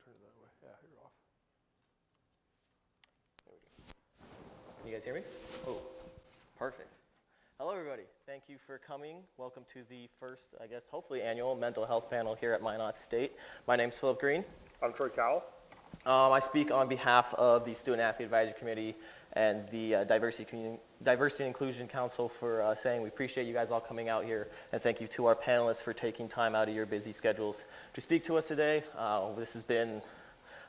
turn it that way. Yeah, you're off. There we go. Can you guys hear me? Oh, perfect. Hello, everybody. Thank you for coming. Welcome to the first, I guess, hopefully annual mental health panel here at Minot State. My name's Philip Green. I'm Troy Cowell. I speak on behalf of the Student Athlete Advisory Committee and the Diversity and Inclusion Council for saying we appreciate you guys all coming out here, and thank you to our panelists for taking time out of your busy schedules to speak to us today. This has been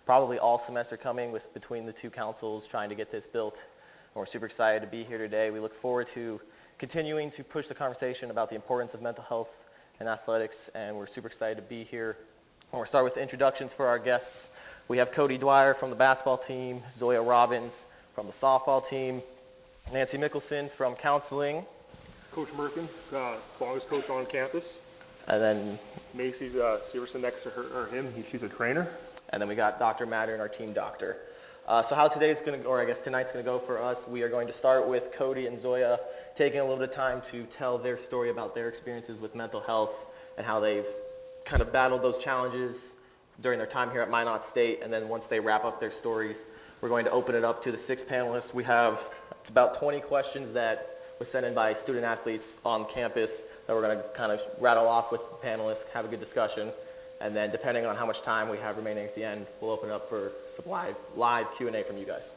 probably all semester coming between the two councils trying to get this built, and we're super excited to be here today. We look forward to continuing to push the conversation about the importance of mental health and athletics, and we're super excited to be here. We'll start with the introductions for our guests. We have Cody Dwyer from the basketball team, Zoya Robbins from the softball team, Nancy Mickelson from counseling. Coach Merkin, longest coach on campus. And then Macy's Severson next to her or him. She's a trainer. And then we got Dr. Mattern, our team doctor. So how today's going to, or I guess tonight's going to go for us, we are going to start with Cody and Zoya taking a little bit of time to tell their story about their experiences with mental health and how they've kind of battled those challenges during their time here at Minot State. And then once they wrap up their stories, we're going to open it up to the 6 panelists. We have, it's about 20 questions that was sent in by student athletes on campus that we're going to kind of rattle off with the panelists, have a good discussion. And then depending on how much time we have remaining at the end, we'll open it up for some live Q&A from you guys.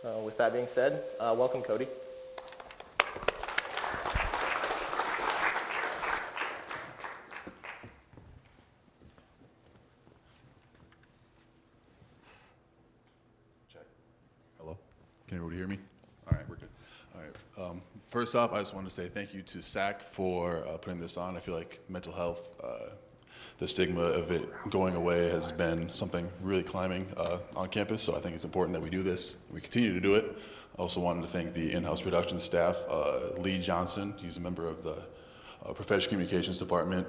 So with that being said, welcome, Cody. Check. Hello? Can everybody hear me? All right, we're good. All right. First off, I just want to say thank you to SAC for putting this on. I feel like mental health, the stigma of it going away has been something really climbing on campus, so I think it's important that we do this. We continue to do it. I also wanted to thank the in-house production staff. Lee Johnson, he's a member of the Professional Communications Department.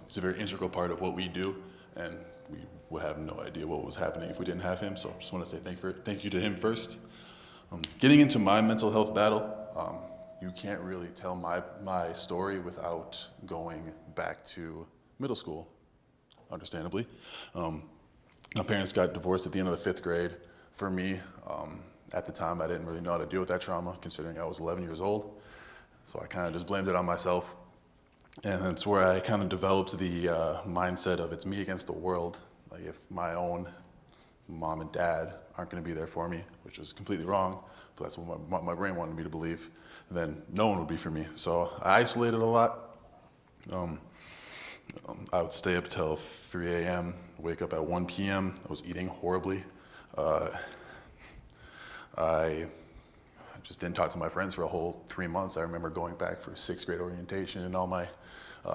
He's a very integral part of what we do, and we would have no idea what was happening if we didn't have him, so I just want to say thank you to him first. Getting into my mental health battle, you can't really tell my story without going back to middle school, understandably. My parents got divorced at the end of the 5th grade. For me, at the time, I didn't really know how to deal with that trauma, considering I was 11 years old. So I kind of just blamed it on myself. And that's where I kind of developed the mindset of it's me against the world. Like if my own mom and dad aren't going to be there for me, which is completely wrong, but that's what my brain wanted me to believe, then no one would be for me. So I isolated a lot. I would stay up till 3 a.m., wake up at 1 p.m. I was eating horribly. I just didn't talk to my friends for a whole 3 months. I remember going back for 6th grade orientation, and all my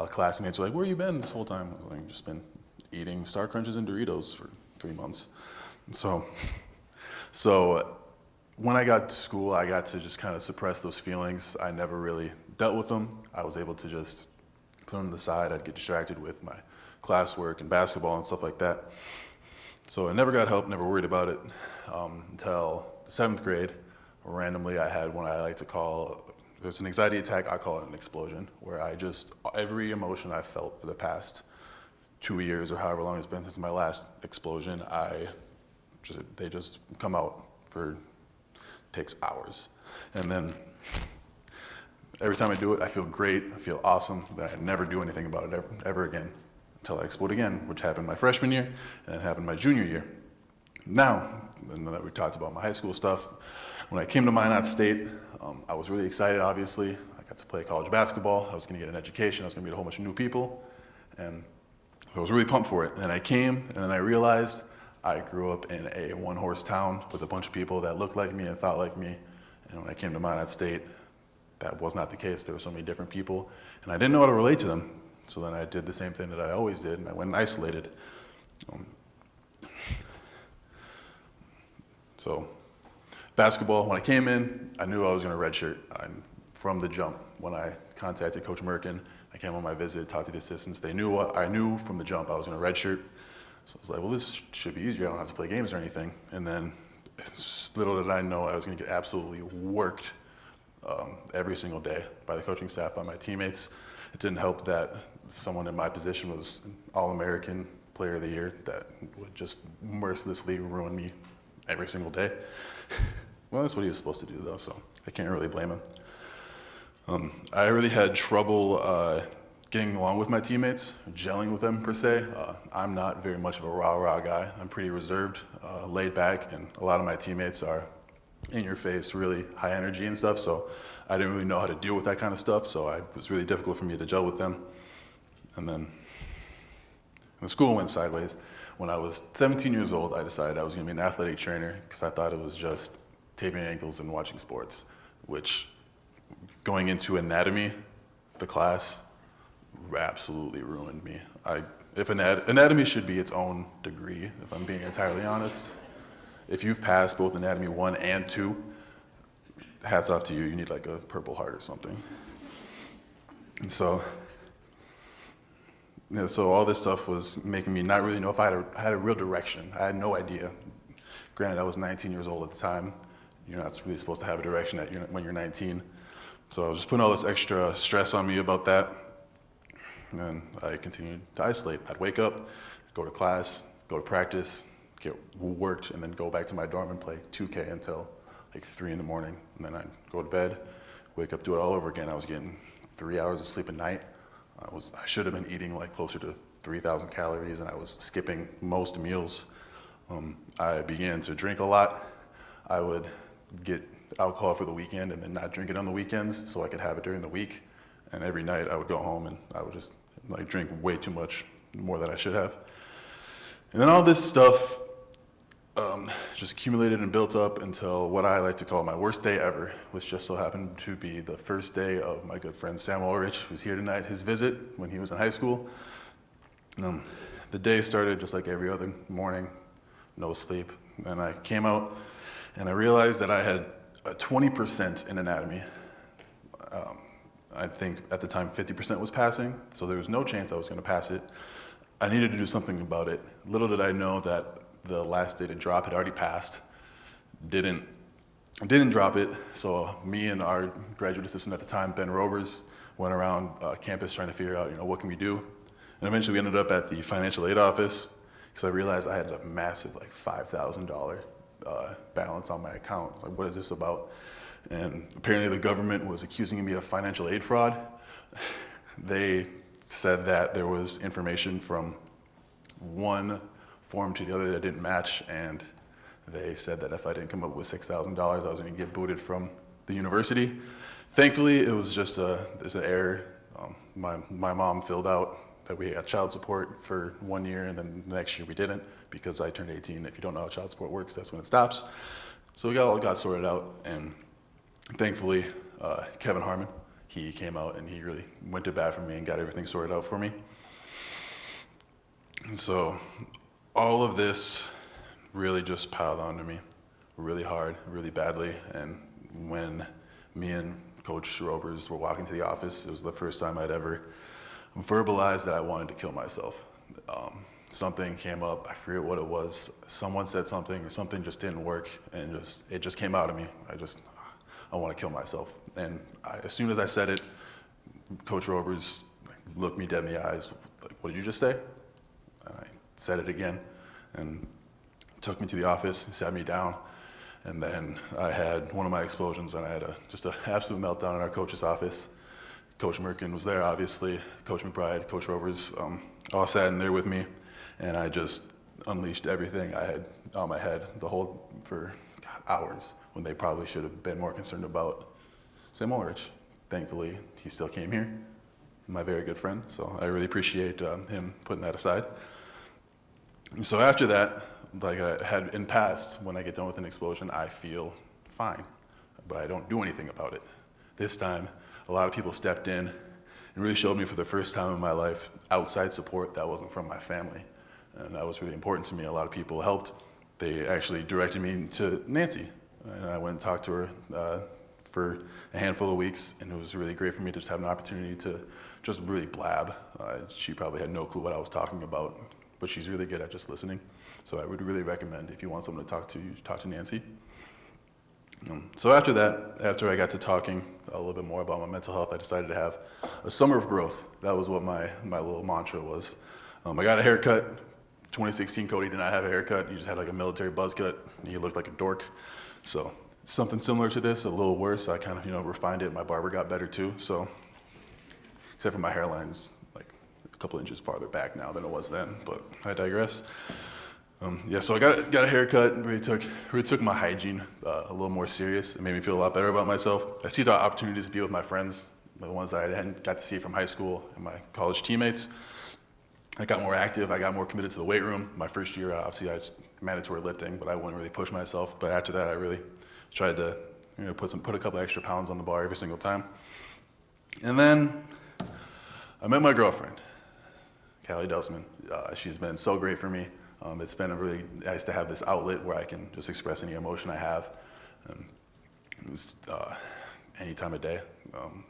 classmates were like, "Where you been this whole time?" I was like, "Just been eating Star Crunches and Doritos for 3 months." And so when I got to school, I got to just kind of suppress those feelings. I never really dealt with them. I was able to just put them to the side. I'd get distracted with my classwork and basketball and stuff like that. So I never got help, never worried about it until the 7th grade. Randomly, I had what I like to call, there's an anxiety attack, I call it an explosion, where every emotion I felt for the past 2 years or however long it's been since my last explosion, they just come out takes hours. And then every time I do it, I feel great, I feel awesome, but I never do anything about it ever again until I explode again, which happened my freshman year and it happened my junior year. Now that we talked about my high school stuff, when I came to Minot State, I was really excited, obviously. I got to play college basketball, I was gonna get an education, I was gonna meet a whole bunch of new people, and I was really pumped for it. And I came, and then I realized I grew up in a one-horse town with a bunch of people that looked like me and thought like me. And when I came to Minot State, that was not the case. There were so many different people, and I didn't know how to relate to them. So then I did the same thing that I always did, and I went and isolated. So basketball, when I came in, I knew I was going to redshirt. From the jump, when I contacted Coach Merkin, I came on my visit, talked to the assistants. I knew from the jump I was going to redshirt. So I was like, well, this should be easier. I don't have to play games or anything. And then little did I know I was going to get absolutely worked every single day by the coaching staff, by my teammates. It didn't help that someone in my position was All-American player of the year that would just mercilessly ruin me every single day. Well, that's what he was supposed to do, though, so I can't really blame him. I really had trouble getting along with my teammates, gelling with them per se. I'm not very much of a rah-rah guy. I'm pretty reserved, laid back, and a lot of my teammates are in your face, really high energy and stuff, so I didn't really know how to deal with that kind of stuff, so it was really difficult for me to gel with them. And then the school went sideways. When I was 17 years old, I decided I was going to be an athletic trainer because I thought it was just taping ankles and watching sports, which going into anatomy, the class, absolutely ruined me. If anatomy should be its own degree, if I'm being entirely honest. If you've passed both anatomy 1 and 2, hats off to you. You need like a Purple Heart or something. And so all this stuff was making me not really know if I had a real direction. I had no idea. Granted, I was 19 years old at the time. You're not really supposed to have a direction when you're 19. So I was just putting all this extra stress on me about that. And I continued to isolate. I'd wake up, go to class, go to practice, get worked, and then go back to my dorm and play 2K until like 3 in the morning. And then I'd go to bed, wake up, do it all over again. I was getting 3 hours of sleep a night. I should have been eating like closer to 3,000 calories, and I was skipping most meals. I began to drink a lot. I would get alcohol for the weekend and then not drink it on the weekends so I could have it during the week. And every night I would go home and I would just like drink way too much, more than I should have. And then all this stuff just accumulated and built up until what I like to call my worst day ever, which just so happened to be the first day of my good friend Sam Ulrich, who's here tonight, his visit when he was in high school. The day started just like every other morning, no sleep. And I came out and I realized that I had a 20% in anatomy. I think at the time 50% was passing, so there was no chance I was going to pass it. I needed to do something about it. Little did I know that the last day to drop had already passed. Didn't drop it, so me and our graduate assistant at the time, Ben Robers, went around campus trying to figure out, what can we do? And eventually we ended up at the financial aid office because I realized I had a massive like $5,000 balance on my account. I was like, what is this about? And apparently the government was accusing me of financial aid fraud. They said that there was information from one form to the other that didn't match, and they said that if I didn't come up with $6,000, I was going to get booted from the university. Thankfully, it was just there's an error. My mom filled out that we had child support for 1 year, and then the next year we didn't because I turned 18. If you don't know how child support works, that's when it stops. So we all got sorted out, and thankfully, Kevin Harmon, he came out and he really went to bat for me and got everything sorted out for me. And so all of this really just piled onto me really hard, really badly. And when me and Coach Robers were walking to the office, it was the first time I'd ever verbalized that I wanted to kill myself. Something came up, I forget what it was. Someone said something or something just didn't work, and it just came out of me. I want to kill myself. And as soon as I said it, Coach Robers looked me dead in the eyes, like, what did you just say? And I said it again, and took me to the office, sat me down, and then I had one of my explosions, and I had just an absolute meltdown in our coach's office. Coach Merkin was there, obviously, Coach McBride, Coach Robers, all sat in there with me, and I just unleashed everything I had on my head for hours, when they probably should have been more concerned about Sam Ulrich. Thankfully, he still came here, my very good friend, so I really appreciate him putting that aside. And so after that, like I had in past, when I get done with an explosion, I feel fine, but I don't do anything about it. This time, a lot of people stepped in and really showed me for the first time in my life outside support that wasn't from my family, and that was really important to me. A lot of people helped. They actually directed me to Nancy, and I went and talked to her for a handful of weeks, and it was really great for me to just have an opportunity to just really blab. She probably had no clue what I was talking about, but she's really good at just listening. So I would really recommend, if you want someone to talk to, you talk to Nancy. So after that, after I got to talking a little bit more about my mental health, I decided to have a summer of growth. That was what my little mantra was. I got a haircut, 2016 Cody did not have a haircut. He just had like a military buzz cut, and he looked like a dork. So something similar to this, a little worse. I kind of, refined it. My barber got better too. So except for my hairline's like a couple inches farther back now than it was then, but I digress. Yeah, so I got a haircut, really took my hygiene a little more serious. It made me feel a lot better about myself. I see the opportunities to be with my friends, the ones that I hadn't got to see from high school and my college teammates. I got more active, I got more committed to the weight room. My first year, obviously, I had mandatory lifting, but I wouldn't really push myself. But after that, I really tried to put a couple extra pounds on the bar every single time. And then I met my girlfriend, Callie Delsman. She's been so great for me. It's been really nice to have this outlet where I can just express any emotion I have. Any time of day.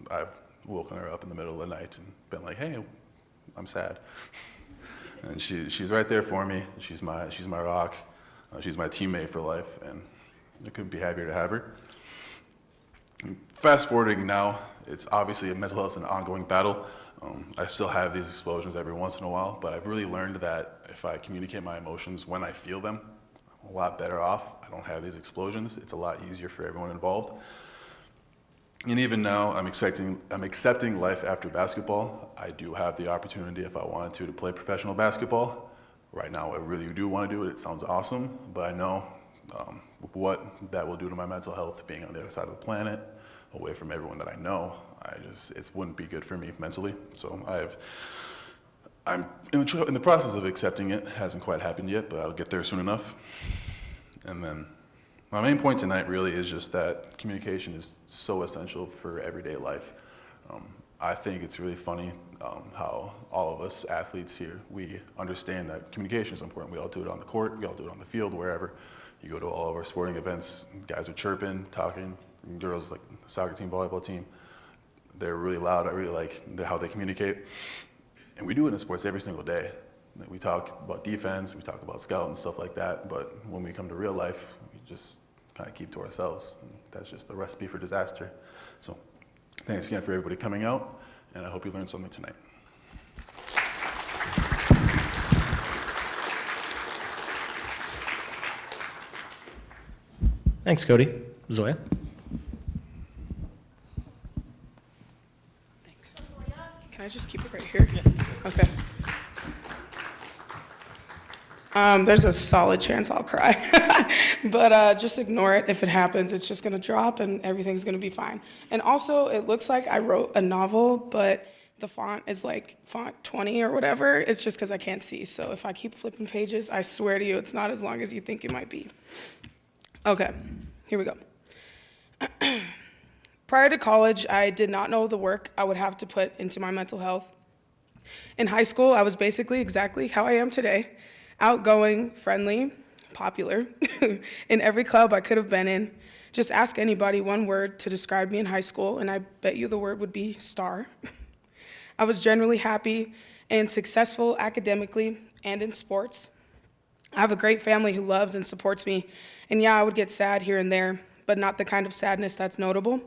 I've woken her up in the middle of the night and been like, hey, I'm sad. And she's right there for me. She's my rock. She's my teammate for life, and I couldn't be happier to have her. Fast forwarding now, it's obviously a mental health is an ongoing battle. I still have these explosions every once in a while, but I've really learned that if I communicate my emotions when I feel them, I'm a lot better off. I don't have these explosions. It's a lot easier for everyone involved. And even now, I'm accepting life after basketball. I do have the opportunity, if I wanted to play professional basketball. Right now, I really do want to do it. It sounds awesome, but I know what that will do to my mental health, being on the other side of the planet, away from everyone that I know. It wouldn't be good for me mentally. So I'm in the process of accepting it. It hasn't quite happened yet, but I'll get there soon enough. And then my main point tonight really is just that communication is so essential for everyday life. I think it's really funny how all of us athletes here, we understand that communication is important. We all do it on the court, we all do it on the field, wherever. You go to all of our sporting events, guys are chirping, talking, girls like the soccer team, volleyball team, they're really loud. I really like how they communicate. And we do it in sports every single day. We talk about defense, we talk about scout and stuff like that, but when we come to real life, we just kind of keep to ourselves. And that's just a recipe for disaster. So thanks again for everybody coming out, and I hope you learned something tonight. Thanks, Cody. Zoya? Thanks. Can I just keep it right here? Yeah. Okay. There's a solid chance I'll cry, but just ignore it. If it happens, it's just gonna drop and everything's gonna be fine. And also, it looks like I wrote a novel, but the font is like font 20 or whatever. It's just because I can't see. So if I keep flipping pages, I swear to you, it's not as long as you think it might be. Okay, here we go. Prior to college, I did not know the work I would have to put into my mental health. In high school, I was basically exactly how I am today. Outgoing, friendly, popular, in every club I could have been in. Just ask anybody one word to describe me in high school, and I bet you the word would be star. I was generally happy and successful academically and in sports. I have a great family who loves and supports me, and yeah, I would get sad here and there, but not the kind of sadness that's notable.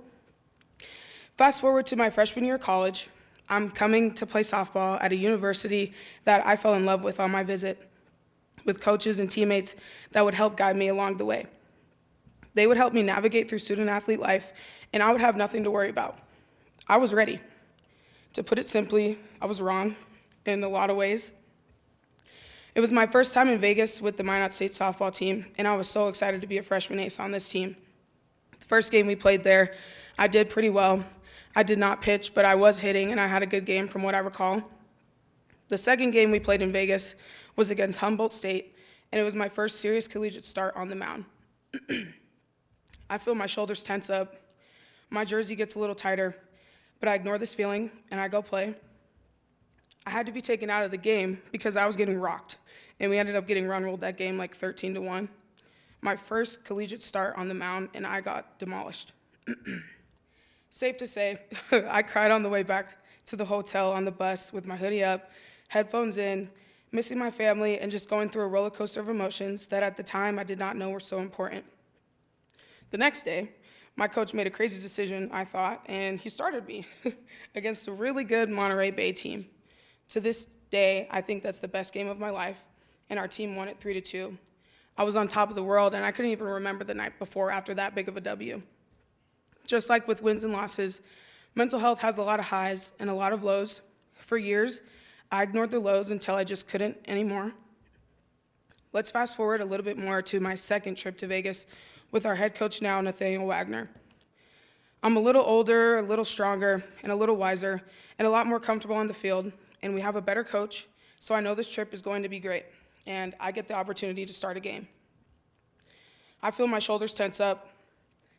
Fast forward to my freshman year of college. I'm coming to play softball at a university that I fell in love with on my visit, with coaches and teammates that would help guide me along the way. They would help me navigate through student-athlete life, and I would have nothing to worry about. I was ready. To put it simply, I was wrong in a lot of ways. It was my first time in Vegas with the Minot State softball team, and I was so excited to be a freshman ace on this team. The first game we played there, I did pretty well. I did not pitch, but I was hitting, and I had a good game from what I recall. The second game we played in Vegas was against Humboldt State, and it was my first serious collegiate start on the mound. I feel my shoulders tense up. My jersey gets a little tighter, but I ignore this feeling, and I go play. I had to be taken out of the game because I was getting rocked, and we ended up getting run-ruled that game like 13-1. My first collegiate start on the mound, and I got demolished. Safe to say, I cried on the way back to the hotel on the bus with my hoodie up, headphones in, missing my family, and just going through a roller coaster of emotions that at the time I did not know were so important. The next day, my coach made a crazy decision, I thought, and he started me against a really good Monterey Bay team. To this day, I think that's the best game of my life, and our team won it 3-2. I was on top of the world, and I couldn't even remember the night before after that big of a W. Just like with wins and losses, mental health has a lot of highs and a lot of lows. For years, I ignored the lows until I just couldn't anymore. Let's fast forward a little bit more to my second trip to Vegas with our head coach now, Nathaniel Wagner. I'm a little older, a little stronger, and a little wiser, and a lot more comfortable on the field, and we have a better coach, so I know this trip is going to be great, and I get the opportunity to start a game. I feel my shoulders tense up,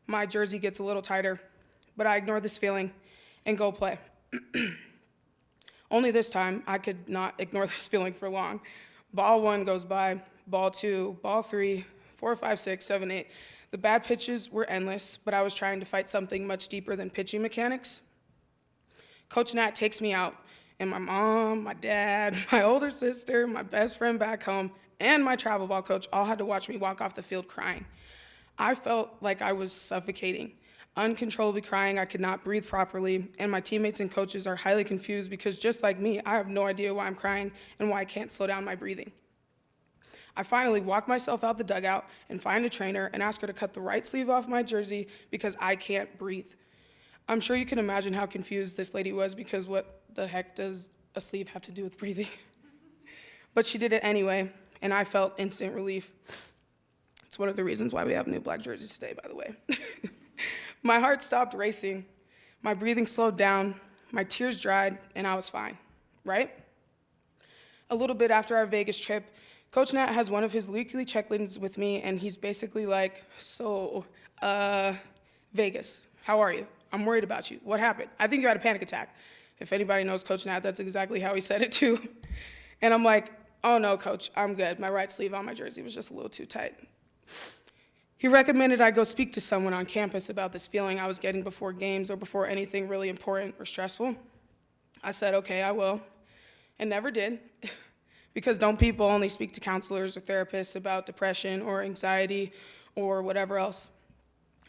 my jersey gets a little tighter, but I ignore this feeling and go play. Only this time, I could not ignore this feeling for long. Ball 1 goes by, ball 2, ball 3, 4, 5, 6, 7, 8. The bad pitches were endless, but I was trying to fight something much deeper than pitching mechanics. Coach Nat takes me out, and my mom, my dad, my older sister, my best friend back home, and my travel ball coach all had to watch me walk off the field crying. I felt like I was suffocating, uncontrollably crying. I could not breathe properly, and my teammates and coaches are highly confused because just like me, I have no idea why I'm crying and why I can't slow down my breathing. I finally walk myself out the dugout and find a trainer and ask her to cut the right sleeve off my jersey because I can't breathe. I'm sure you can imagine how confused this lady was because what the heck does a sleeve have to do with breathing? But she did it anyway, and I felt instant relief. It's one of the reasons why we have new black jerseys today, by the way. My heart stopped racing, my breathing slowed down, my tears dried, and I was fine, right? A little bit after our Vegas trip, Coach Nat has one of his weekly check-ins with me, and he's basically like, so, Vegas, how are you? I'm worried about you. What happened? I think you had a panic attack. If anybody knows Coach Nat, that's exactly how he said it too. And I'm like, oh no, Coach, I'm good. My right sleeve on my jersey was just a little too tight. He recommended I go speak to someone on campus about this feeling I was getting before games or before anything really important or stressful. I said, okay, I will, and never did. Because don't people only speak to counselors or therapists about depression or anxiety or whatever else?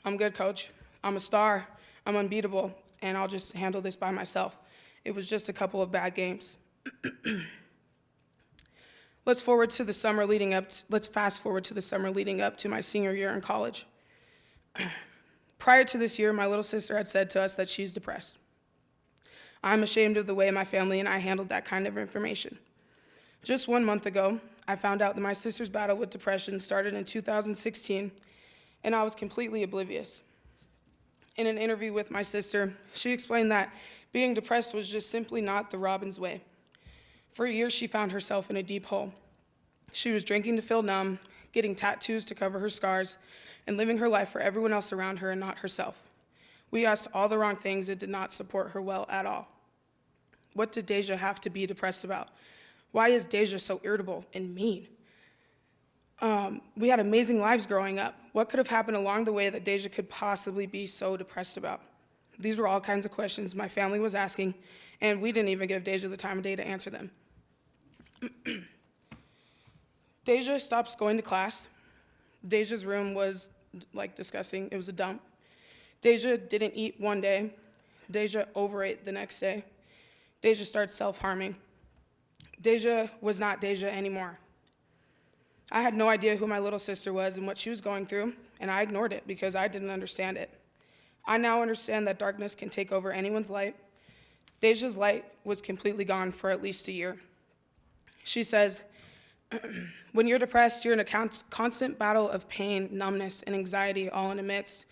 I'm good, Coach. I'm a star. I'm unbeatable, and I'll just handle this by myself. It was just a couple of bad games. Let's fast forward to the summer leading up to my senior year in college. Prior to this year, my little sister had said to us that she's depressed. I'm ashamed of the way my family and I handled that kind of information. Just 1 month ago, I found out that my sister's battle with depression started in 2016, and I was completely oblivious. In an interview with my sister, she explained that being depressed was just simply not the Robin's way. For years, she found herself in a deep hole. She was drinking to feel numb, getting tattoos to cover her scars, and living her life for everyone else around her and not herself. We asked all the wrong things that did not support her well at all. What did Deja have to be depressed about? Why is Deja so irritable and mean? We had amazing lives growing up. What could have happened along the way that Deja could possibly be so depressed about? These were all kinds of questions my family was asking, and we didn't even give Deja the time of day to answer them. Deja stops going to class. Deja's room was like disgusting. It was a dump. Deja didn't eat one day. Deja overate the next day. Deja starts self-harming. Deja was not Deja anymore. I had no idea who my little sister was and what she was going through, and I ignored it because I didn't understand it. I now understand that darkness can take over anyone's light. Deja's light was completely gone for at least a year. She says, when you're depressed, you're in a constant battle of pain, numbness, and anxiety all in the midst.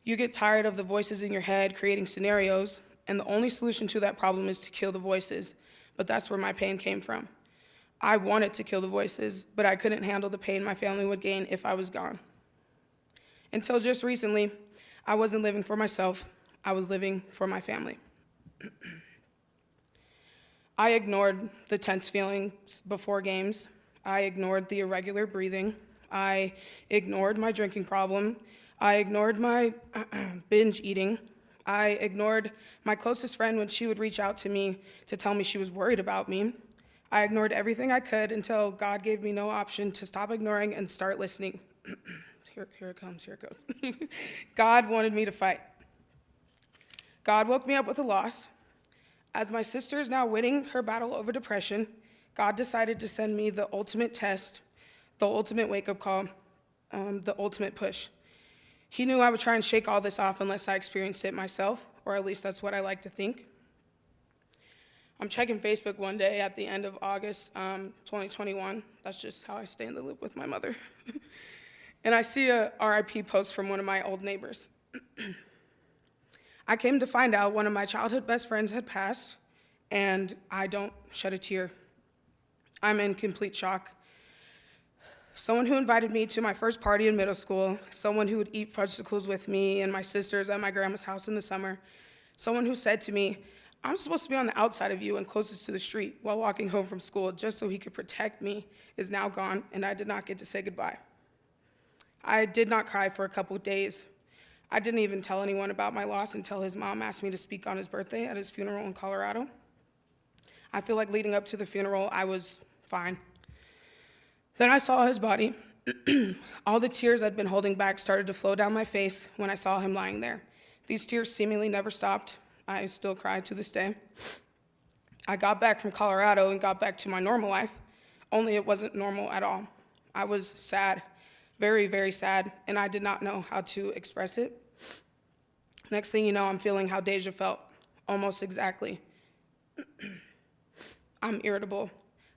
You get tired of the voices in your head creating scenarios, and the only solution to that problem is to kill the voices. But that's where my pain came from. I wanted to kill the voices, but I couldn't handle the pain my family would gain if I was gone. Until just recently, I wasn't living for myself, I was living for my family. I ignored the tense feelings before games. I ignored the irregular breathing. I ignored my drinking problem. I ignored my binge eating. I ignored my closest friend when she would reach out to me to tell me she was worried about me. I ignored everything I could until God gave me no option to stop ignoring and start listening. Here it comes, here it goes. God wanted me to fight. God woke me up with a loss. As my sister is now winning her battle over depression, God decided to send me the ultimate test, the ultimate wake-up call, the ultimate push. He knew I would try and shake all this off unless I experienced it myself, or at least that's what I like to think. I'm checking Facebook one day at the end of August 2021. That's just how I stay in the loop with my mother. And I see a RIP post from one of my old neighbors. I came to find out one of my childhood best friends had passed, and I don't shed a tear. I'm in complete shock. Someone who invited me to my first party in middle school, someone who would eat fudgesicles with me and my sisters at my grandma's house in the summer, someone who said to me, I'm supposed to be on the outside of you and closest to the street while walking home from school just so he could protect me, is now gone, and I did not get to say goodbye. I did not cry for a couple of days. I didn't even tell anyone about my loss until his mom asked me to speak on his birthday at his funeral in Colorado. I feel like leading up to the funeral, I was fine. Then I saw his body. All the tears I'd been holding back started to flow down my face when I saw him lying there. These tears seemingly never stopped. I still cry to this day. I got back from Colorado and got back to my normal life, only it wasn't normal at all. I was sad, very, very sad, and I did not know how to express it. Next thing you know, I'm feeling how Deja felt, almost exactly. I'm irritable.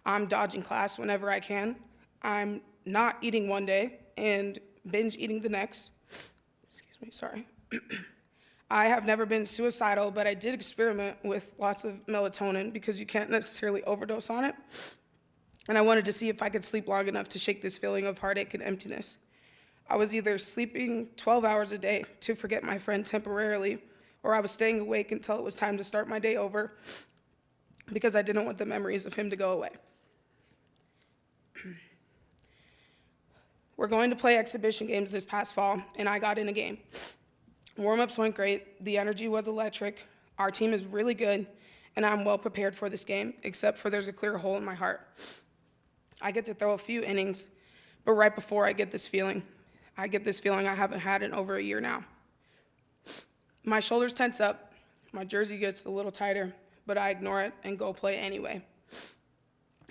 I'm dodging class whenever I can. I'm not eating one day and binge eating the next. Excuse me, sorry. I have never been suicidal, but I did experiment with lots of melatonin because you can't necessarily overdose on it. And I wanted to see if I could sleep long enough to shake this feeling of heartache and emptiness. I was either sleeping 12 hours a day to forget my friend temporarily, or I was staying awake until it was time to start my day over because I didn't want the memories of him to go away. We're going to play exhibition games this past fall, and I got in a game. Warm-ups went great, the energy was electric, our team is really good, and I'm well prepared for this game, except for there's a clear hole in my heart. I get to throw a few innings, but right before I get this feeling I haven't had in over a year now. My shoulders tense up, my jersey gets a little tighter, but I ignore it and go play anyway.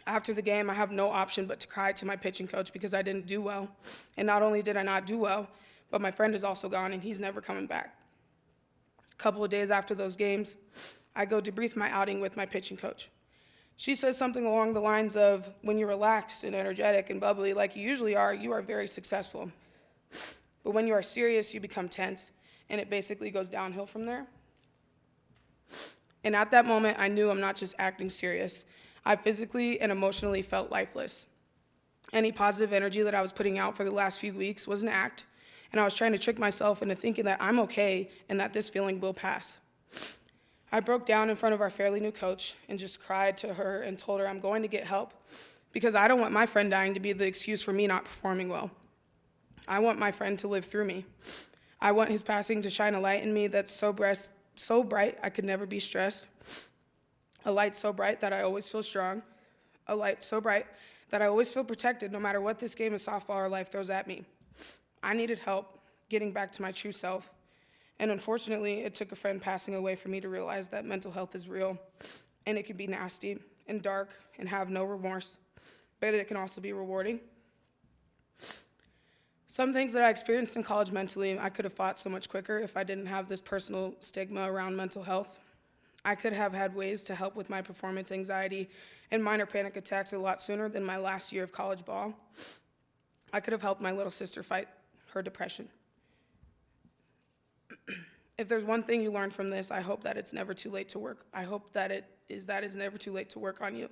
After the game, I have no option but to cry to my pitching coach because I didn't do well, and not only did I not do well, but my friend is also gone and he's never coming back. A couple of days after those games, I go debrief my outing with my pitching coach. She says something along the lines of, when you're relaxed and energetic and bubbly like you usually are, you are very successful. But when you are serious, you become tense, and it basically goes downhill from there. And at that moment, I knew I'm not just acting serious. I physically and emotionally felt lifeless. Any positive energy that I was putting out for the last few weeks was an act, and I was trying to trick myself into thinking that I'm okay and that this feeling will pass. I broke down in front of our fairly new coach and just cried to her and told her I'm going to get help because I don't want my friend dying to be the excuse for me not performing well. I want my friend to live through me. I want his passing to shine a light in me that's so bright I could never be stressed. A light so bright that I always feel strong. A light so bright that I always feel protected no matter what this game of softball or life throws at me. I needed help getting back to my true self. And unfortunately, it took a friend passing away for me to realize that mental health is real, and it can be nasty and dark and have no remorse, but it can also be rewarding. Some things that I experienced in college mentally, I could have fought so much quicker if I didn't have this personal stigma around mental health. I could have had ways to help with my performance anxiety and minor panic attacks a lot sooner than my last year of college ball. I could have helped my little sister fight her depression. If there's one thing you learn from this, I hope that it's never too late to work. I hope that it's never too late to work on you.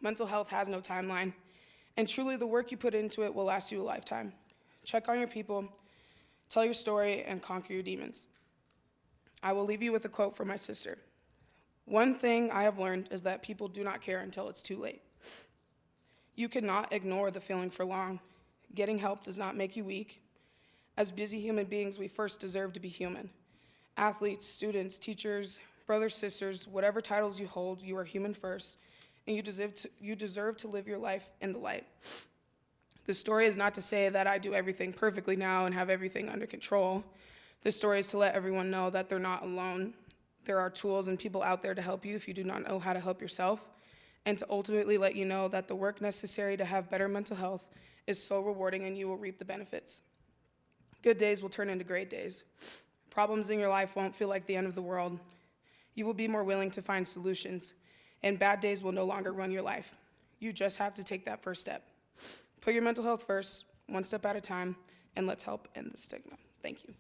Mental health has no timeline, and truly the work you put into it will last you a lifetime. Check on your people, tell your story, and conquer your demons. I will leave you with a quote from my sister. One thing I have learned is that people do not care until it's too late. You cannot ignore the feeling for long. Getting help does not make you weak. As busy human beings, we first deserve to be human. Athletes, students, teachers, brothers, sisters, whatever titles you hold, you are human first, and you deserve to live your life in the light. The story is not to say that I do everything perfectly now and have everything under control. The story is to let everyone know that they're not alone. There are tools and people out there to help you if you do not know how to help yourself. and to ultimately let you know that the work necessary to have better mental health is so rewarding and you will reap the benefits. Good days will turn into great days. Problems in your life won't feel like the end of the world. You will be more willing to find solutions, and bad days will no longer run your life. You just have to take that first step. Put your mental health first, one step at a time, and let's help end the stigma. Thank you.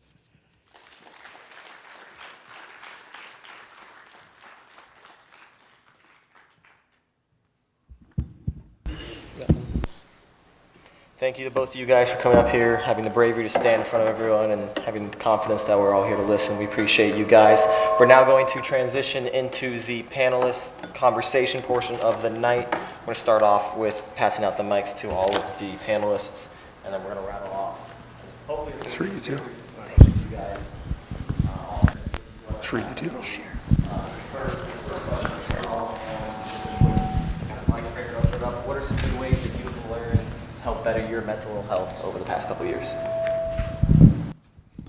Thank you to both of you guys for coming up here, having the bravery to stand in front of everyone, and having the confidence that we're all here to listen. We appreciate you guys. We're now going to transition into the panelist conversation portion of the night. We're going to start off with passing out the mics to all of the panelists, and then we're going to rattle off. Hopefully, It's for you too. thanks, you guys. It's for you too. What are some good ways that you've learned to help better your mental health over the past couple of years?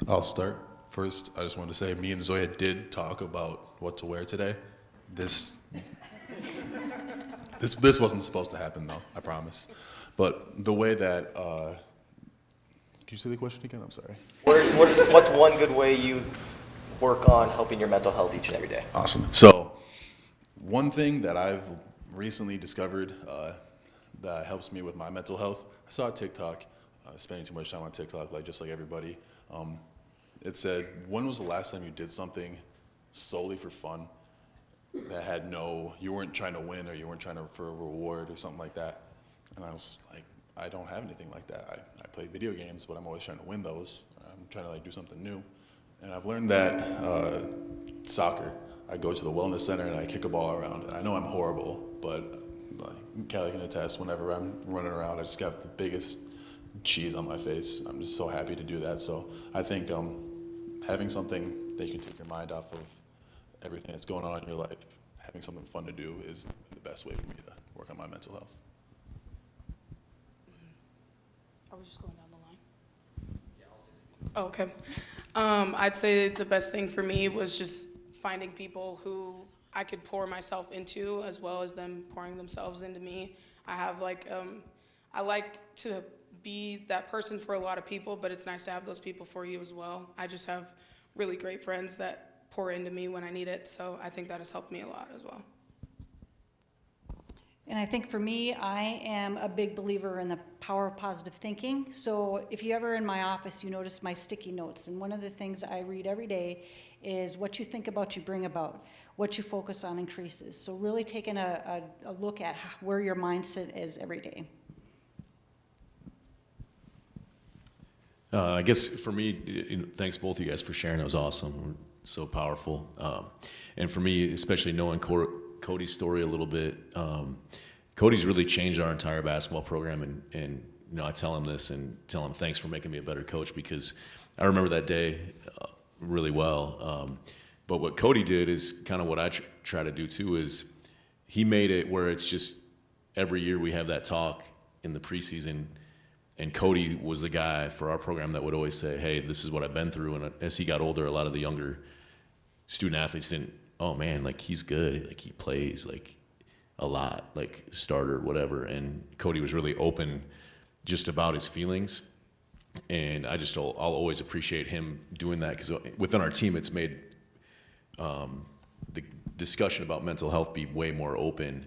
I'll start. First, I just want to say me and Zoya did talk about what to wear today. This wasn't supposed to happen though, I promise. But the way that, can you say the question again? I'm sorry. What's one good way you work on helping your mental health each and every day? Awesome. So, one thing that I've recently discovered that helps me with my mental health, I saw a TikTok, spending too much time on TikTok, just like everybody. It said, when was the last time you did something solely for fun that had you weren't trying to win or you weren't trying for a reward or something like that? And I was like, I don't have anything like that. I play video games, but I'm always trying to win those. I'm trying to do something new. And I've learned that soccer, I go to the wellness center and I kick a ball around. And I know I'm horrible, but Callie can attest, whenever I'm running around, I just got the biggest cheese on my face. I'm just so happy to do that. So I think having something that you can take your mind off of everything that's going on in your life, having something fun to do is the best way for me to work on my mental health. Are we just going down the line? Oh, okay. I'd say the best thing for me was just finding people who I could pour myself into, as well as them pouring themselves into me. I like to be that person for a lot of people, but it's nice to have those people for you as well. I just have really great friends that pour into me when I need it, so I think that has helped me a lot as well. And I think for me, I am a big believer in the power of positive thinking. So if you ever in my office, you notice my sticky notes. And one of the things I read every day is what you think about, you bring about. What you focus on increases. So really taking a look at where your mindset is every day. I guess for me, thanks both of you guys for sharing. That was awesome. So powerful. And for me, especially knowing Cody's story a little bit, Cody's really changed our entire basketball program, and I tell him this and tell him thanks for making me a better coach, because I remember that day really well. But what Cody did is kind of what I try to do too, is he made it where it's just every year we have that talk in the preseason, and Cody was the guy for our program that would always say, hey, this is what I've been through. And as he got older, a lot of the younger student athletes didn't, oh man, he's good, he plays a lot, starter, whatever. And Cody was really open just about his feelings, and I'll always appreciate him doing that, because within our team it's made the discussion about mental health be way more open.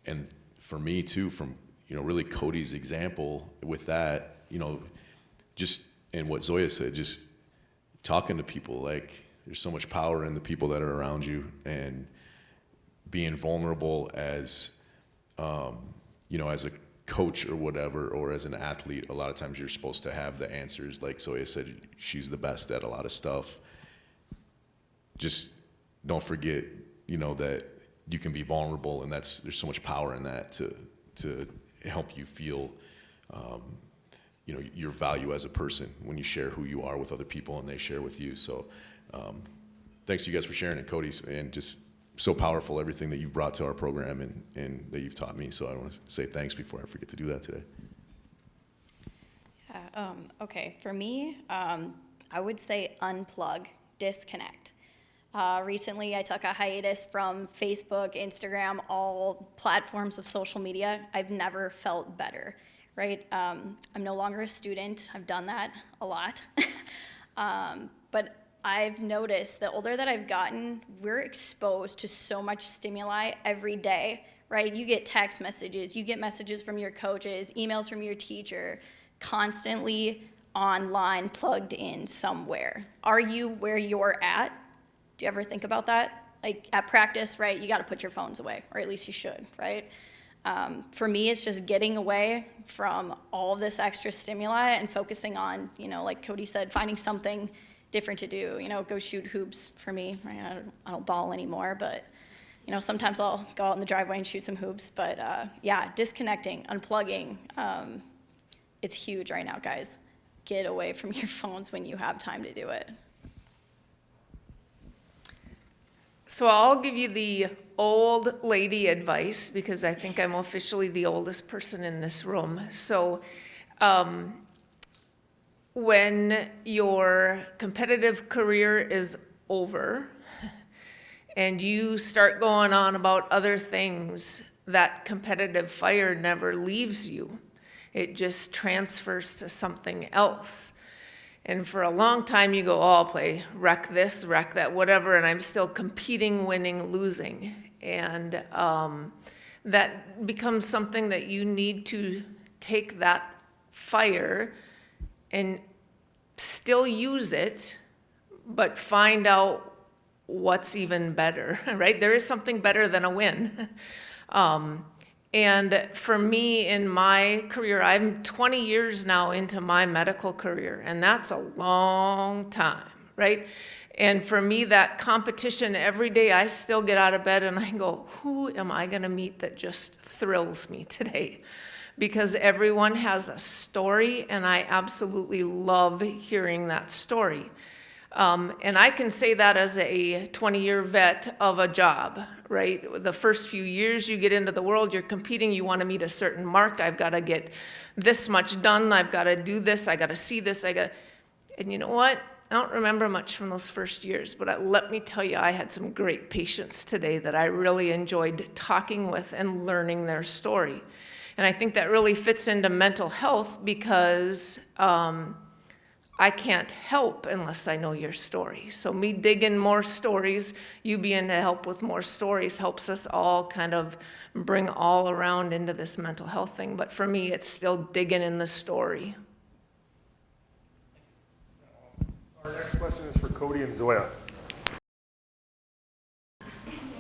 And for me too, from really Cody's example with that, just, and what Zoya said, just talking to people, there's so much power in the people that are around you, and being vulnerable as, as a coach or whatever, or as an athlete. A lot of times you're supposed to have the answers. Like Zoya said, she's the best at a lot of stuff. Just don't forget, that you can be vulnerable, and there's so much power in that to help you feel, your value as a person when you share who you are with other people and they share with you. So thanks to you guys for sharing it, Cody, and just so powerful, everything that you've brought to our program and that you've taught me. So I want to say thanks before I forget to do that today. Okay, for me, I would say unplug, disconnect. Recently, I took a hiatus from Facebook, Instagram, all platforms of social media. I've never felt better, right? I'm no longer a student. I've done that a lot. But I've noticed the older that I've gotten, we're exposed to so much stimuli every day, right? You get text messages, you get messages from your coaches, emails from your teacher, constantly online, plugged in somewhere. Are you where you're at? Do you ever think about that? Like at practice, right, you got to put your phones away, or at least you should, right? For me, it's just getting away from all of this extra stimuli and focusing on, like Cody said, finding something different to do. Go shoot hoops for me. Right? I don't ball anymore, but sometimes I'll go out in the driveway and shoot some hoops. But yeah, disconnecting, unplugging, it's huge right now, guys. Get away from your phones when you have time to do it. So I'll give you the old lady advice because I think I'm officially the oldest person in this room. So when your competitive career is over and you start going on about other things, that competitive fire never leaves you. It just transfers to something else. And for a long time you go, oh, I'll play wreck this, wreck that, whatever, and I'm still competing, winning, losing. And that becomes something that you need to take that fire and still use it, but find out what's even better, right? There is something better than a win. And for me in my career, I'm 20 years now into my medical career, and that's a long time, right? And for me, that competition every day, I still get out of bed and I go, who am I gonna meet that just thrills me today? Because everyone has a story, and I absolutely love hearing that story. And I can say that as a 20-year vet of a job, right? The first few years you get into the world, you're competing, you want to meet a certain mark. I've got to get this much done. I've got to do this. I got to see this. And you know what? I don't remember much from those first years, but let me tell you, I had some great patients today that I really enjoyed talking with and learning their story. And I think that really fits into mental health because I can't help unless I know your story. So me digging more stories, you being to help with more stories helps us all kind of bring all around into this mental health thing. But for me, it's still digging in the story. Our next question is for Cody and Zoya.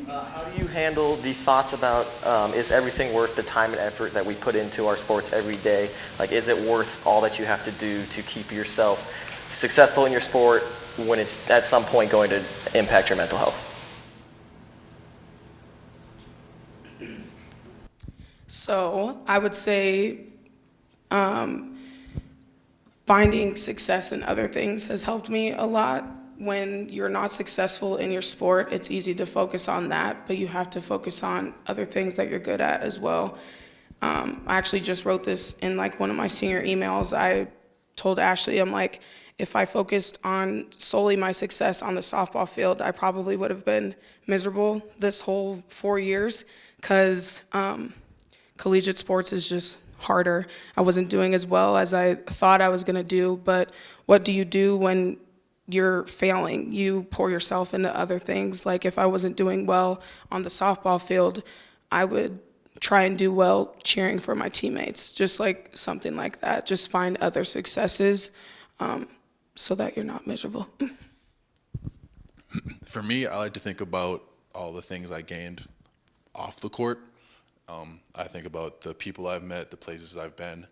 How do you handle the thoughts about, is everything worth the time and effort that we put into our sports every day? Like, is it worth all that you have to do to keep yourself successful in your sport when it's at some point going to impact your mental health? So I would say finding success in other things has helped me a lot. When you're not successful in your sport, it's easy to focus on that, but you have to focus on other things that you're good at as well. I actually just wrote this in like one of my senior emails. I told Ashley, I'm like, if I focused on solely my success on the softball field, I probably would have been miserable this whole 4 years because collegiate sports is just harder. I wasn't doing as well as I thought I was gonna do, but what do you do when you're failing? You pour yourself into other things. Like if I wasn't doing well on the softball field, I would try and do well cheering for my teammates, just like something like that. Just find other successes so that you're not miserable. For me, I like to think about all the things I gained off the court. I think about the people I've met, the places I've been.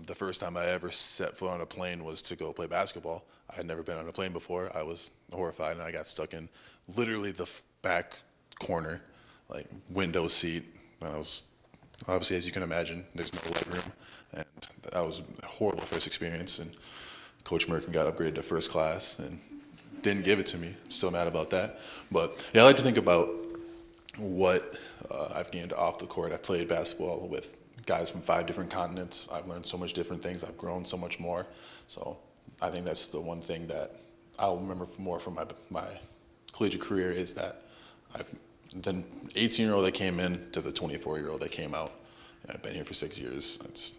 The first time I ever set foot on a plane was to go play basketball. I had never been on a plane before. I was horrified, and I got stuck in literally the back corner, like window seat. And I was, obviously, as you can imagine, there's no leg room, and that was a horrible first experience. And Coach Merkin got upgraded to first class and didn't give it to me. I'm still mad about that. But yeah, I like to think about what I've gained off the court. I've played basketball with guys from 5 different continents. I've learned so much different things. I've grown so much more. So I think that's the one thing that I'll remember more from my collegiate career is that I've the 18-year-old that came in to the 24-year-old that came out. And I've been here for 6 years. It's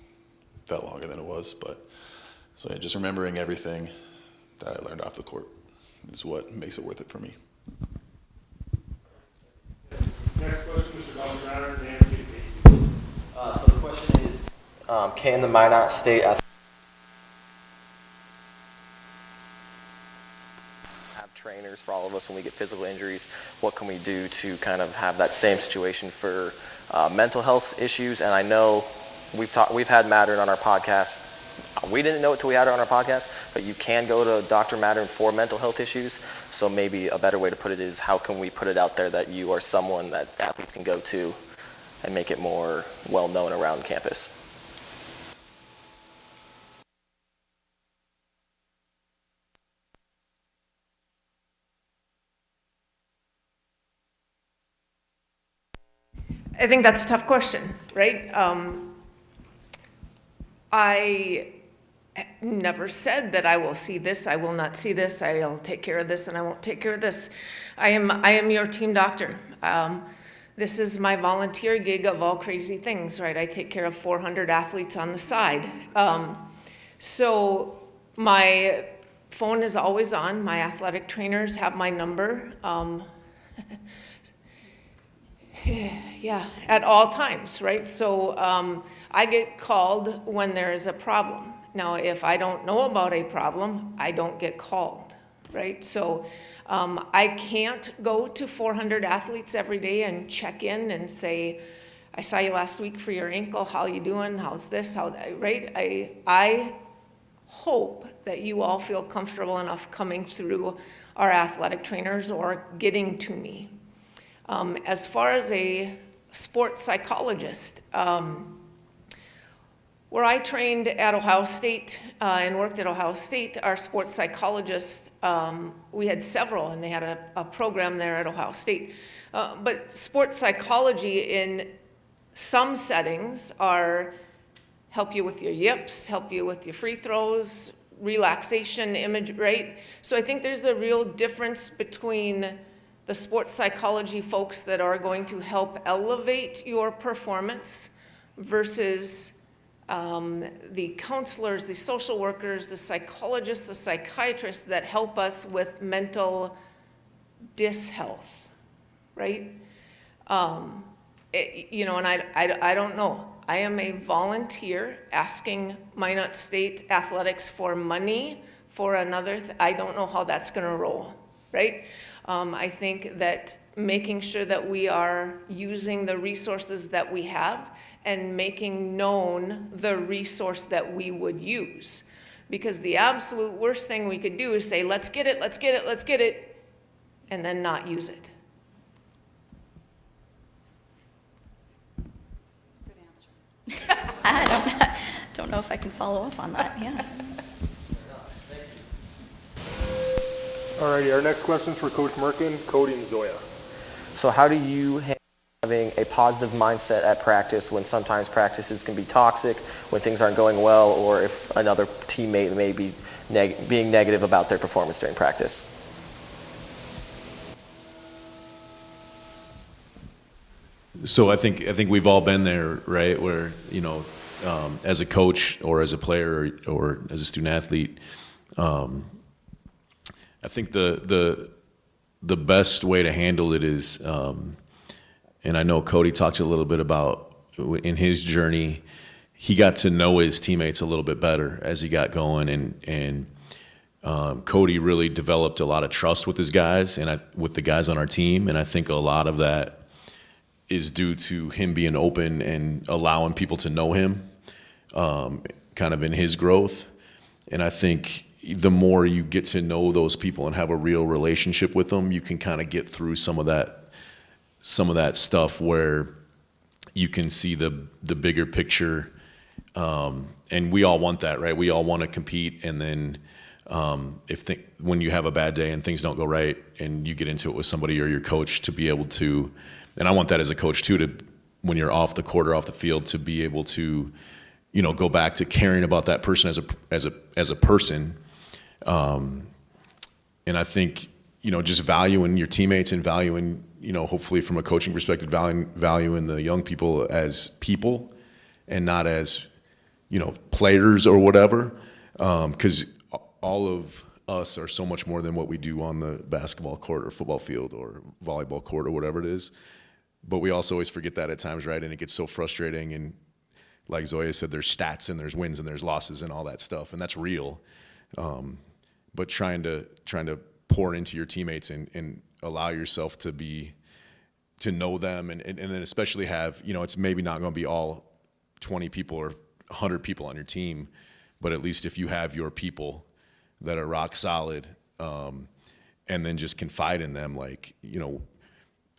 felt longer than it was, but so yeah, just remembering everything that I learned off the court is what makes it worth it for me. Next question, Mr. Valderrama, Nancy Casey. So the question is, can the Minot State have trainers for all of us when we get physical injuries? What can we do to kind of have that same situation for mental health issues? And I know we've had Mattern on our podcast. We didn't know it till we had her on our podcast, but you can go to Dr. Mattern for mental health issues. So maybe a better way to put it is, how can we put it out there that you are someone that athletes can go to and make it more well known around campus? I think that's a tough question, right? I never said that I will see this, I will not see this, I'll take care of this, and I won't take care of this. I am your team doctor. This is my volunteer gig of all crazy things, right? I take care of 400 athletes on the side. So my phone is always on. My athletic trainers have my number. Yeah, at all times, right? So I get called when there is a problem. Now, if I don't know about a problem, I don't get called, right? So I can't go to 400 athletes every day and check in and say, I saw you last week for your ankle, how you doing, how's this, how that, right? I hope that you all feel comfortable enough coming through our athletic trainers or getting to me. As far as a sports psychologist, where I trained at Ohio State and worked at Ohio State, our sports psychologists, we had several, and they had a program there at Ohio State. But sports psychology in some settings are help you with your yips, help you with your free throws, relaxation, image, right? So I think there's a real difference between the sports psychology folks that are going to help elevate your performance versus the counselors, the social workers, the psychologists, the psychiatrists that help us with mental dishealth, right? You know, and I don't know. I am a volunteer asking Minot State Athletics for money for another, I don't know how that's gonna roll, right? I think that making sure that we are using the resources that we have and making known the resource that we would use. Because the absolute worst thing we could do is say, let's get it, let's get it, let's get it, and then not use it. Good answer. I don't know if I can follow up on that, yeah. Alrighty, our next question is for Coach Merkin, Cody, and Zoya. So how do you handle having a positive mindset at practice when sometimes practices can be toxic, when things aren't going well, or if another teammate may be being negative about their performance during practice? So I think we've all been there, right? Where, you know, as a coach or as a player or as a student athlete, I think the best way to handle it is, and I know Cody talked a little bit about in his journey, he got to know his teammates a little bit better as he got going, and Cody really developed a lot of trust with his guys and with the guys on our team, and I think a lot of that is due to him being open and allowing people to know him, kind of in his growth. And I think the more you get to know those people and have a real relationship with them, you can kind of get through some of that stuff where you can see the bigger picture. And we all want that, right? We all want to compete, and then when you have a bad day and things don't go right and you get into it with somebody or your coach, to be able to, and I want that as a coach too, to when you're off the court or off the field, to be able to, you know, go back to caring about that person as a person. And I think, just valuing your teammates and valuing, hopefully from a coaching perspective, valuing the young people as people and not as, players or whatever. Because all of us are so much more than what we do on the basketball court or football field or volleyball court or whatever it is. But we also always forget that at times, right? And it gets so frustrating. And like Zoya said, there's stats and there's wins and there's losses and all that stuff, and that's real. But trying to pour into your teammates and allow yourself to know them and then especially have, it's maybe not going to be all 20 people or 100 people on your team, but at least if you have your people that are rock solid, and then just confide in them,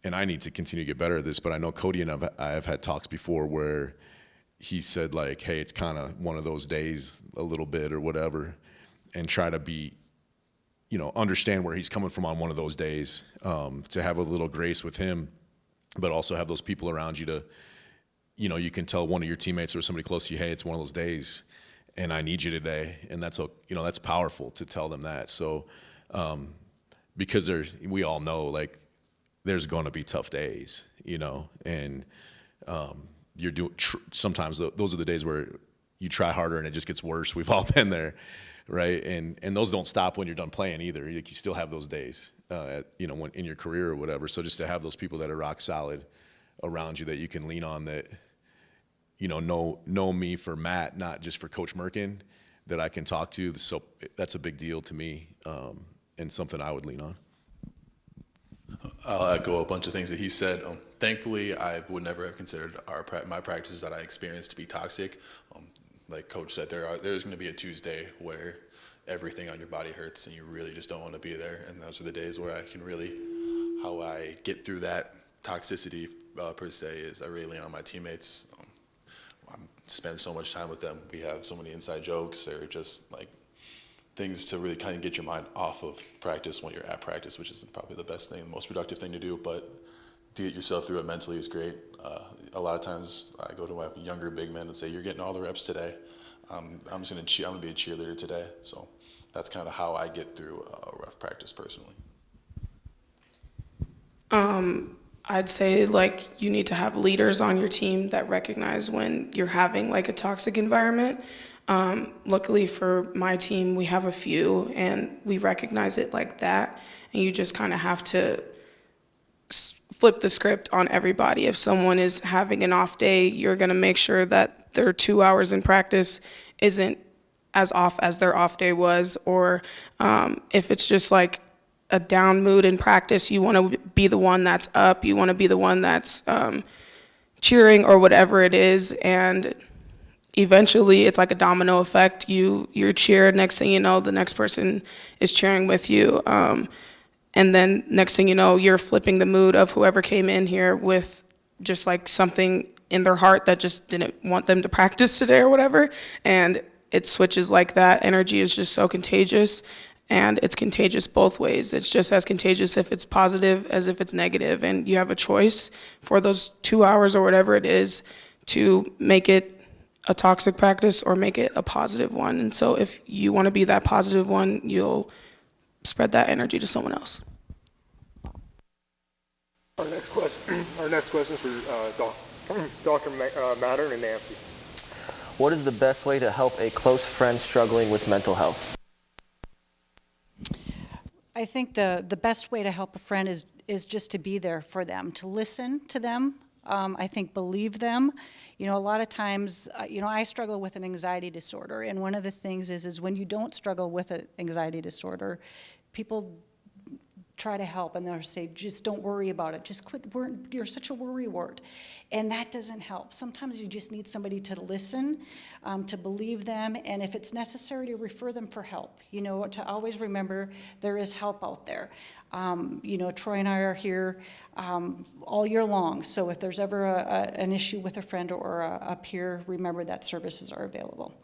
and I need to continue to get better at this, but I know Cody and I have had talks before where he said hey, it's kind of one of those days a little bit or whatever, and try to be, understand where he's coming from on one of those days, to have a little grace with him, but also have those people around you to, you can tell one of your teammates or somebody close to you, hey, it's one of those days and I need you today. And that's, that's powerful to tell them that. So, because we all know, there's going to be tough days, and you're doing, sometimes those are the days where you try harder and it just gets worse. We've all been there, right? And those don't stop when you're done playing either. You still have those days, when in your career or whatever. So just to have those people that are rock solid around you that you can lean on, that, know me for Matt, not just for Coach Merkin, that I can talk to. So that's a big deal to me, and something I would lean on. I'll echo a bunch of things that he said. Thankfully, I would never have considered my practices that I experienced to be toxic. Like Coach said, there's going to be a Tuesday where everything on your body hurts and you really just don't want to be there. And those are the days where I can really, how I get through that toxicity per se, is I really lean on my teammates. I spend so much time with them. We have so many inside jokes or just things to really kind of get your mind off of practice when you're at practice, which is probably the best thing, the most productive thing to do. But to get yourself through it mentally is great. A lot of times I go to my younger big men and say, "You're getting all the reps today. I'm just gonna I'm gonna be a cheerleader today." So that's kind of how I get through a rough practice personally. I'd say you need to have leaders on your team that recognize when you're having a toxic environment. Luckily for my team, we have a few and we recognize it like that. And you just kind of have to flip the script on everybody. If someone is having an off day, you're going to make sure that their 2 hours in practice isn't as off as their off day was. Or if it's just a down mood in practice, you want to be the one that's up. You want to be the one that's cheering or whatever it is. And eventually it's like a domino effect. You're cheered, next thing you know, the next person is cheering with you. And then next thing you know, you're flipping the mood of whoever came in here with just something in their heart that just didn't want them to practice today or whatever. And it switches like that. Energy is just so contagious, and it's contagious both ways. It's just as contagious if it's positive as if it's negative. And you have a choice for those 2 hours or whatever it is to make it a toxic practice or make it a positive one. And so if you want to be that positive one, you'll spread that energy to someone else. Our next question is for Dr. Mattern and Nancy. What is the best way to help a close friend struggling with mental health? I think the best way to help a friend is just to be there for them, to listen to them. I think believe them. A lot of times, I struggle with an anxiety disorder, and one of the things is when you don't struggle with an anxiety disorder, people try to help and they'll say, just don't worry about it, just quit, you're such a worrywart. And that doesn't help. Sometimes you just need somebody to listen, to believe them, and if it's necessary to refer them for help, to always remember there is help out there. Troy and I are here all year long, so if there's ever an issue with a friend or a peer, remember that services are available.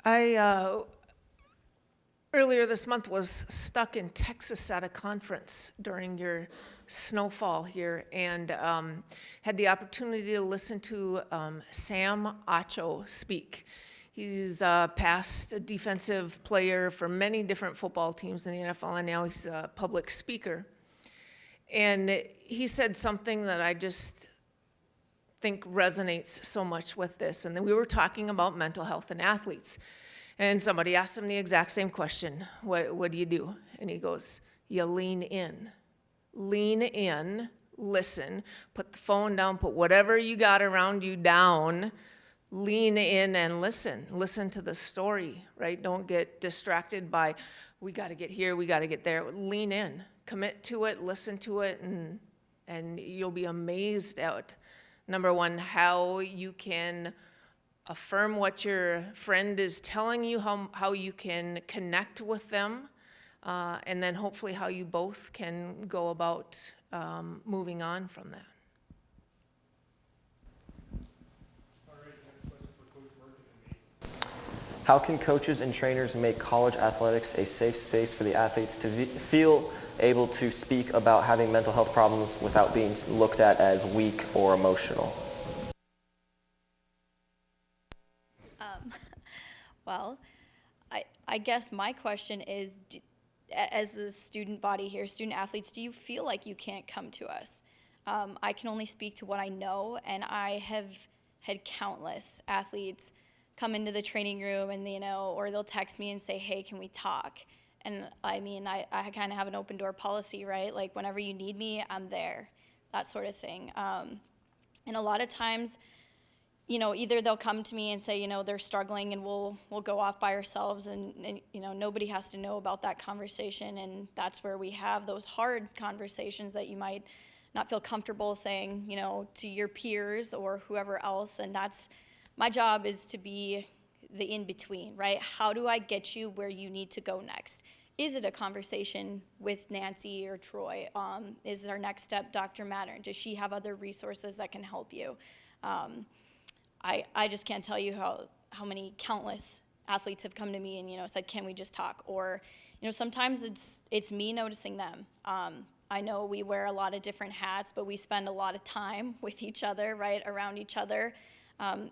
I earlier this month was stuck in Texas at a conference during your snowfall here, and had the opportunity to listen to Sam Acho speak. He's a past defensive player for many different football teams in the NFL, and now he's a public speaker. And he said something that I just think resonates so much with this. And then we were talking about mental health in athletes. And somebody asked him the exact same question. What do you do? And he goes, you lean in. Lean in, listen, put the phone down, put whatever you got around you down, lean in and listen. Listen to the story, right? Don't get distracted by, we got to get here, we got to get there. Lean in, commit to it, listen to it, and you'll be amazed at, number one, how you can affirm what your friend is telling you, how you can connect with them, and then hopefully how you both can go about moving on from that. How can coaches and trainers make college athletics a safe space for the athletes to feel able to speak about having mental health problems without being looked at as weak or emotional? Well, I guess my question is, as the student body here, student athletes, do you feel like you can't come to us? I can only speak to what I know, and I have had countless athletes come into the training room and, or they'll text me and say, hey, can we talk? And I mean, I kind of have an open door policy, right? Like, whenever you need me, I'm there, that sort of thing. And a lot of times, either they'll come to me and say, they're struggling, and we'll go off by ourselves, and nobody has to know about that conversation. And that's where we have those hard conversations that you might not feel comfortable saying, to your peers or whoever else. And that's, my job is to be the in-between, right? How do I get you where you need to go next? Is it a conversation with Nancy or Troy? Is our next step Dr. Mattern? Does she have other resources that can help you? I just can't tell you how many countless athletes have come to me and said, can we just talk? Or sometimes it's me noticing them. I know we wear a lot of different hats, but we spend a lot of time with each other, right, around each other.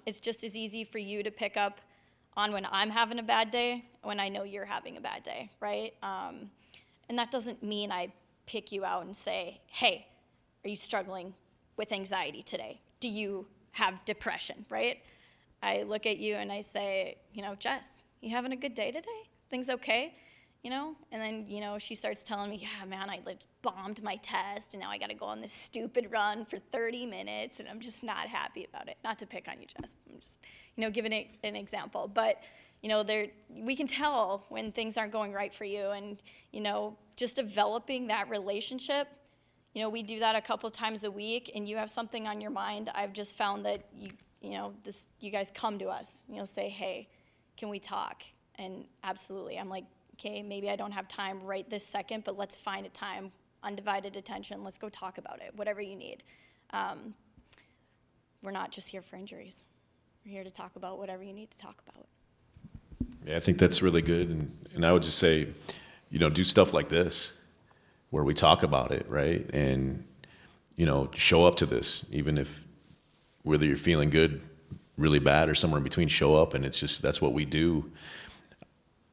It's just as easy for you to pick up on when I'm having a bad day when I know you're having a bad day, right? And that doesn't mean I pick you out and say, hey, are you struggling with anxiety today? Do you have depression, right? I look at you and I say, Jess, you having a good day today? Things okay? And then, she starts telling me, yeah, man, I bombed my test, and now I got to go on this stupid run for 30 minutes, and I'm just not happy about it. Not to pick on you, Jess. I'm just, giving it an example. But, we can tell when things aren't going right for you, and, just developing that relationship. We do that a couple times a week, and you have something on your mind. I've just found that you guys come to us. Say, hey, can we talk? And absolutely, I'm like, okay, maybe I don't have time right this second, but let's find a time, undivided attention. Let's go talk about it, whatever you need. We're not just here for injuries. We're here to talk about whatever you need to talk about. Yeah, I think that's really good. And I would just say, do stuff like this where we talk about it, right? And, show up to this, even if whether you're feeling good, really bad, or somewhere in between, show up. And it's just, that's what we do.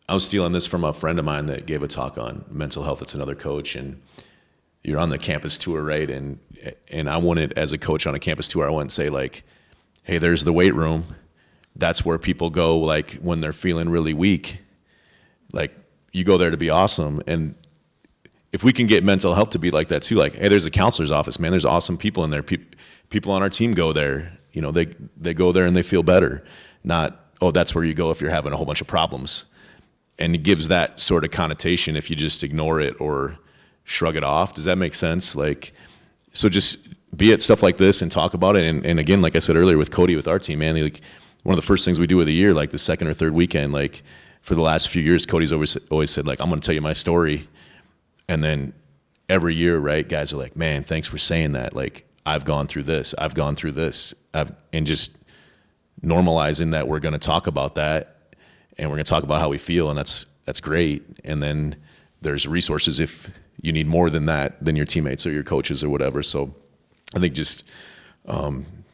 I was stealing this from a friend of mine that gave a talk on mental health. It's another coach, and you're on the campus tour, right? And I wanted, as a coach on a campus tour, I wouldn't say like, hey, there's the weight room. That's where people go, like, when they're feeling really weak. Like, you go there to be awesome. And if we can get mental health to be like that too, like, hey, there's a counselor's office, man. There's awesome people in there. People on our team go there. They go there and they feel better. Not, oh, that's where you go if you're having a whole bunch of problems. And it gives that sort of connotation if you just ignore it or shrug it off. Does that make sense? Like, so just be at stuff like this and talk about it. And again, like I said earlier with Cody, with our team, man, like, one of the first things we do of the year, like the second or third weekend, like for the last few years, Cody's always said, like, I'm going to tell you my story. And then every year, right, guys are like, man, thanks for saying that. Like, I've gone through this. And just normalizing that we're going to talk about that. And we're going to talk about how we feel, and that's great. And then there's resources if you need more than that, than your teammates or your coaches or whatever. So I think just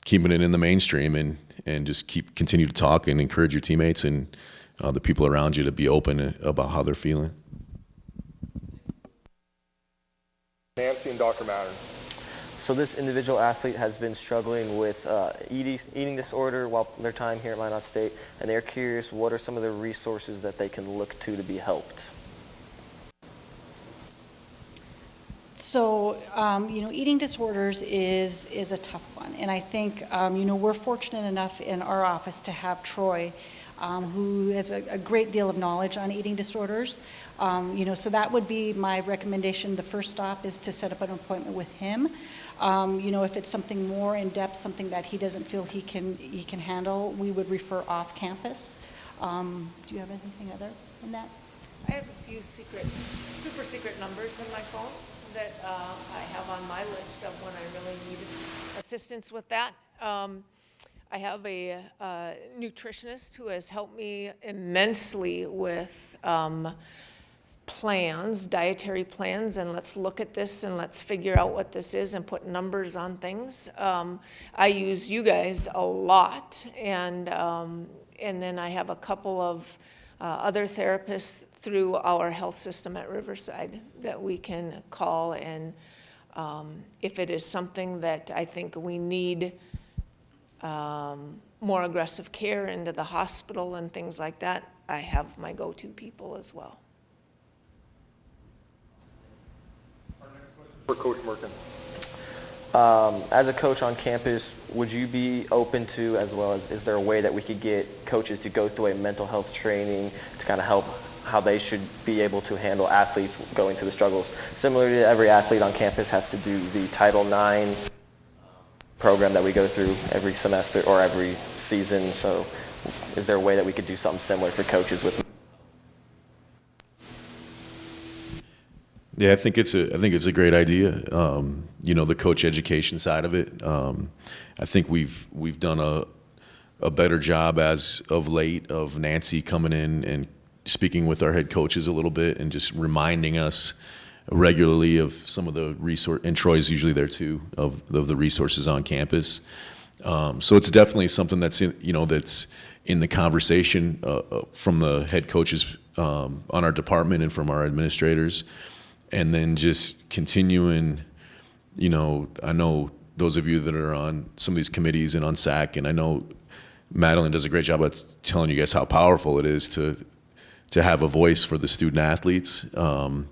keeping it in the mainstream and and just continue to talk and encourage your teammates and the people around you to be open about how they're feeling. Nancy and Dr. Mattern. So this individual athlete has been struggling with eating disorder while their time here at Minot State, and they're curious what are some of the resources that they can look to be helped. So, eating disorders is a tough one. And I think, we're fortunate enough in our office to have Troy, who has a great deal of knowledge on eating disorders. So that would be my recommendation. The first stop is to set up an appointment with him. If it's something more in depth, something that he doesn't feel he can handle, we would refer off campus. Do you have anything other than that? I have a few super secret numbers in my phone that I have on my list of when I really need assistance with that. I have a nutritionist who has helped me immensely with plans, dietary plans, and let's look at this and let's figure out what this is and put numbers on things. I use you guys a lot, and then I have a couple of other therapists through our health system at Riverside that we can call, and if it is something that I think we need more aggressive care into the hospital and things like that, I have my go-to people as well. For Coach Merkin. As a coach on campus, would you be open to, as well as, is there a way that we could get coaches to go through a mental health training to kind of help how they should be able to handle athletes going through the struggles? Similarly to every athlete on campus has to do the Title IX program that we go through every semester or every season. So is there a way that we could do something similar for coaches with? Yeah, I think it's a great idea. The coach education side of it. I think we've done a better job as of late of Nancy coming in and speaking with our head coaches a little bit and just reminding us regularly of some of the resource, and Troy's usually there too, of the resources on campus. So it's definitely something that's in the conversation from the head coaches on our department and from our administrators. And then just continuing, I know those of you that are on some of these committees and on SAC, and I know Madeline does a great job of telling you guys how powerful it is to have a voice for the student athletes, to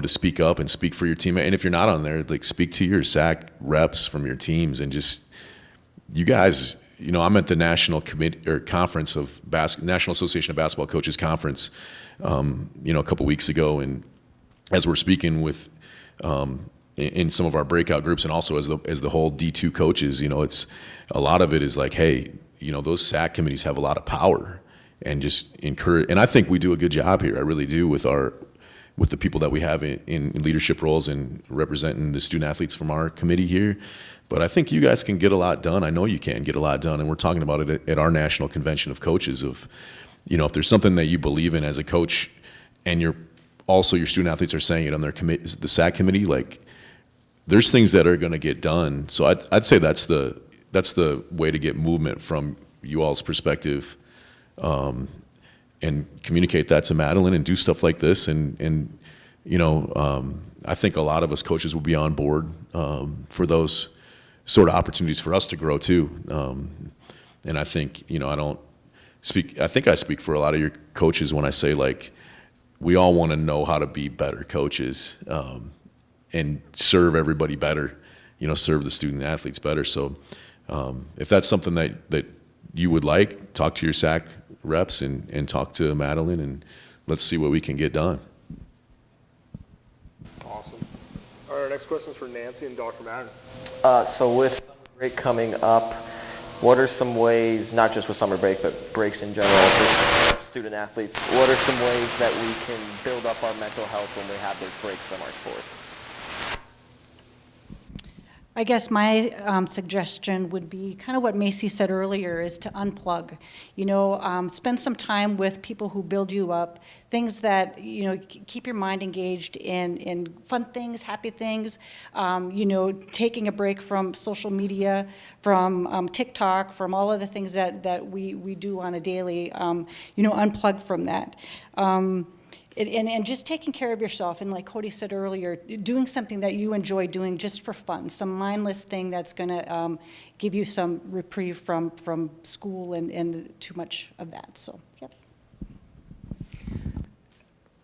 speak up and speak for your team. And if you're not on there, like, speak to your SAC reps from your teams and just, you guys, I'm at the National Committee or Conference of National Association of Basketball Coaches Conference, a couple weeks ago, and as we're speaking with in some of our breakout groups, and also as the whole D2 coaches, it's a lot of it is like, hey, those SAC committees have a lot of power, and just encourage. And I think we do a good job here. I really do with the people that we have in leadership roles and representing the student athletes from our committee here. But I think you guys can get a lot done. I know you can get a lot done, and we're talking about it at our national convention of coaches. Of, if there's something that you believe in as a coach, and your student athletes are saying it on their the SAC committee, like, there's things that are going to get done. So I'd say that's the way to get movement from you all's perspective, and communicate that to Madeline and do stuff like this. And I think a lot of us coaches will be on board for those sort of opportunities for us to grow too. And I think, I think I speak for a lot of your coaches when I say, like, we all want to know how to be better coaches and serve everybody better, serve the student athletes better. So if that's something that you would like, talk to your SAC reps and talk to Madeline, and let's see what we can get done. Awesome. All right, our next question is for Nancy and Dr. Mattern. So with summer break coming up, what are some ways, not just with summer break, but breaks in general for student athletes, what are some ways that we can build up our mental health when we have those breaks from our sport? I guess my suggestion would be kind of what Macy said earlier, is to unplug. You know, spend some time with people who build you up, things that, you know, keep your mind engaged in fun things, happy things. You know, taking a break from social media, from TikTok, from all of the things that we do on a daily, you know, unplug from that. And just taking care of yourself, and like Cody said earlier, doing something that you enjoy doing just for fun, some mindless thing that's going to give you some reprieve from school and too much of that. So, yep.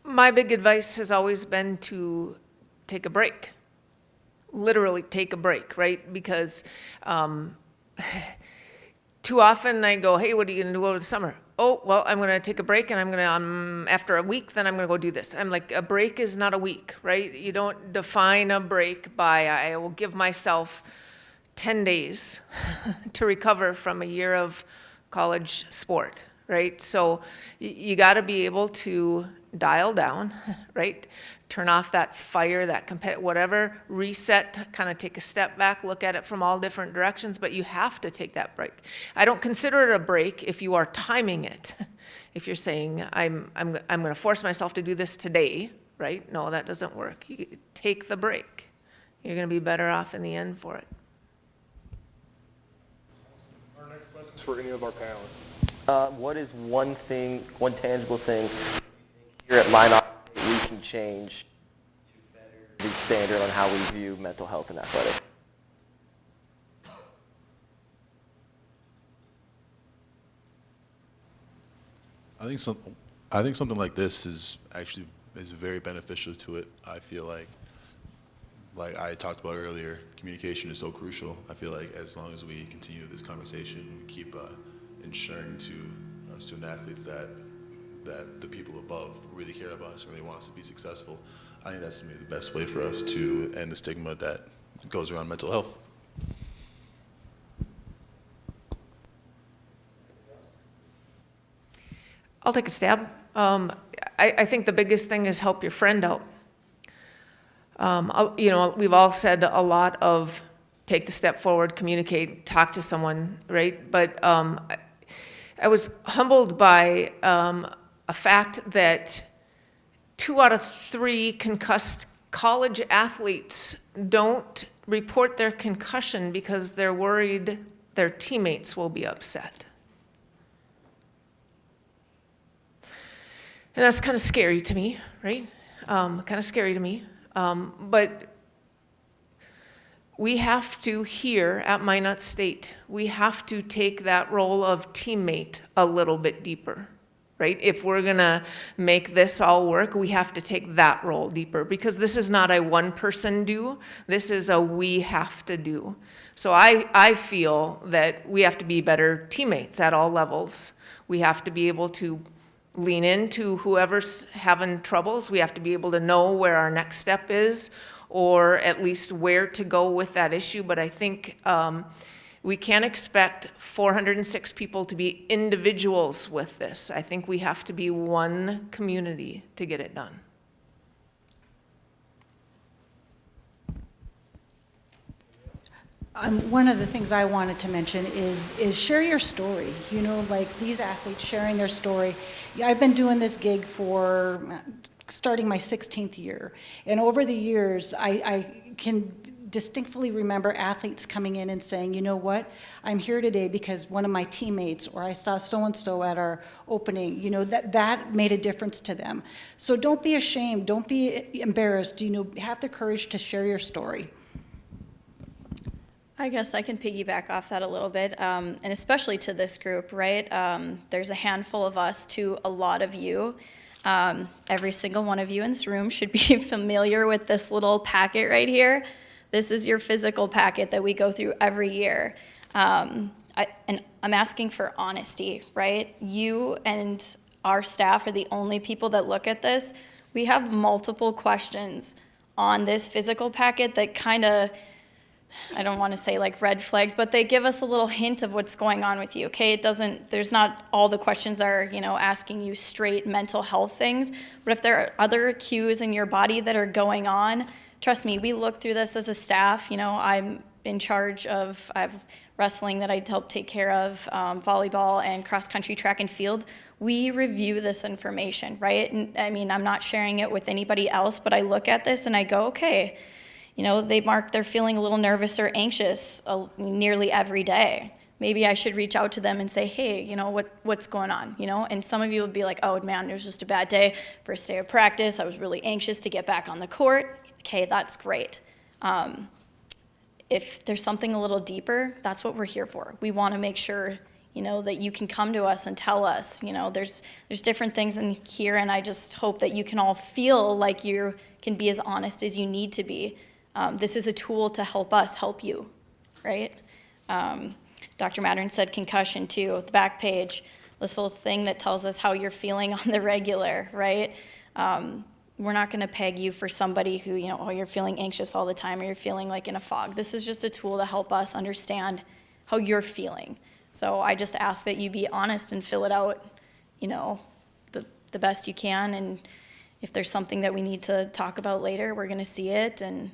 My big advice has always been to take a break. Literally take a break, right? Because too often I go, hey, what are you going to do over the summer? Oh, well, I'm going to take a break, and I'm going to, after a week, then I'm going to go do this. I'm like, a break is not a week, right? You don't define a break by, I will give myself 10 days to recover from a year of college sport, right? So you got to be able to dial down, right? Turn off that fire, that competitive, whatever, reset, kind of take a step back, look at it from all different directions, but you have to take that break. I don't consider it a break if you are timing it. If you're saying, I'm going to force myself to do this today, right? No, that doesn't work. You take the break. You're going to be better off in the end for it. Our next question is for any of our panelists. What is one thing, one tangible thing here at Minot we can change to better the standard on how we view mental health and athletics? I think something like this is very beneficial to it. I feel like I talked about earlier, communication is so crucial. I feel like as long as we continue this conversation, we keep ensuring to student athletes that the people above really care about us and really want us to be successful. I think that's maybe the best way for us to end the stigma that goes around mental health. I'll take a stab. I think the biggest thing is help your friend out. You know, we've all said a lot of take the step forward, communicate, talk to someone, right? But I was humbled by a fact that 2 out of 3 concussed college athletes don't report their concussion because they're worried their teammates will be upset. And that's kind of scary to me, right? Kind of scary to me. But we have to, here at Minot State, we have to take that role of teammate a little bit deeper, right? If we're gonna make this all work, we have to take that role deeper, because this is not a one-person do, this is a we have to do. So I feel that we have to be better teammates at all levels. We have to be able to lean into whoever's having troubles. We have to be able to know where our next step is, or at least where to go with that issue. But I think we can't expect 406 people to be individuals with this. I think we have to be one community to get it done. One of the things I wanted to mention is share your story. You know, like these athletes sharing their story. I've been doing this gig for starting my 16th year. And over the years, I can distinctly remember athletes coming in and saying, you know what, I'm here today because one of my teammates, or I saw so-and-so at our opening, you know, that made a difference to them. So don't be ashamed, don't be embarrassed, you know, have the courage to share your story. I guess I can piggyback off that a little bit, and especially to this group, right? There's a handful of us to a lot of you. Every single one of you in this room should be familiar with this little packet right here. This is your physical packet that we go through every year. And I'm asking for honesty, right? You and our staff are the only people that look at this. We have multiple questions on this physical packet that kind of, I don't want to say like red flags, but they give us a little hint of what's going on with you, okay? There's not all the questions are, you know, asking you straight mental health things, but if there are other cues in your body that are going on, trust me, we look through this as a staff, you know, in charge of, I have wrestling that I help take care of, volleyball and cross-country track and field. We review this information, right? And I mean, I'm not sharing it with anybody else, but I look at this and I go, okay, you know, they're feeling a little nervous or anxious nearly every day. Maybe I should reach out to them and say, hey, you know, what's going on, you know? And some of you would be like, oh man, it was just a bad day, first day of practice, I was really anxious to get back on the court. Okay, that's great. If there's something a little deeper, that's what we're here for. We want to make sure, you know, that you can come to us and tell us, you know, there's different things in here, and I just hope that you can all feel like you can be as honest as you need to be. This is a tool to help us help you, right? Dr. Mattern said concussion too, the back page, this little thing that tells us how you're feeling on the regular, right? We're not gonna peg you for somebody who, you know, oh, you're feeling anxious all the time or you're feeling like in a fog. This is just a tool to help us understand how you're feeling. So I just ask that you be honest and fill it out, you know, the best you can. And if there's something that we need to talk about later, we're gonna see it, and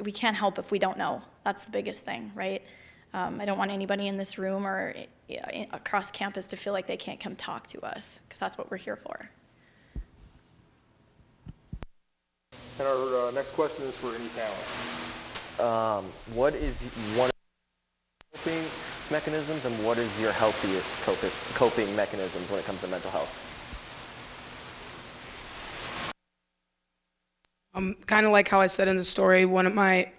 we can't help if we don't know. That's the biggest thing, right? I don't want anybody in this room or across campus to feel like they can't come talk to us, because that's what we're here for. And our next question is for any panelists. What is one of your coping mechanisms, and what is your healthiest coping mechanisms when it comes to mental health? Kind of like how I said in the story, one of my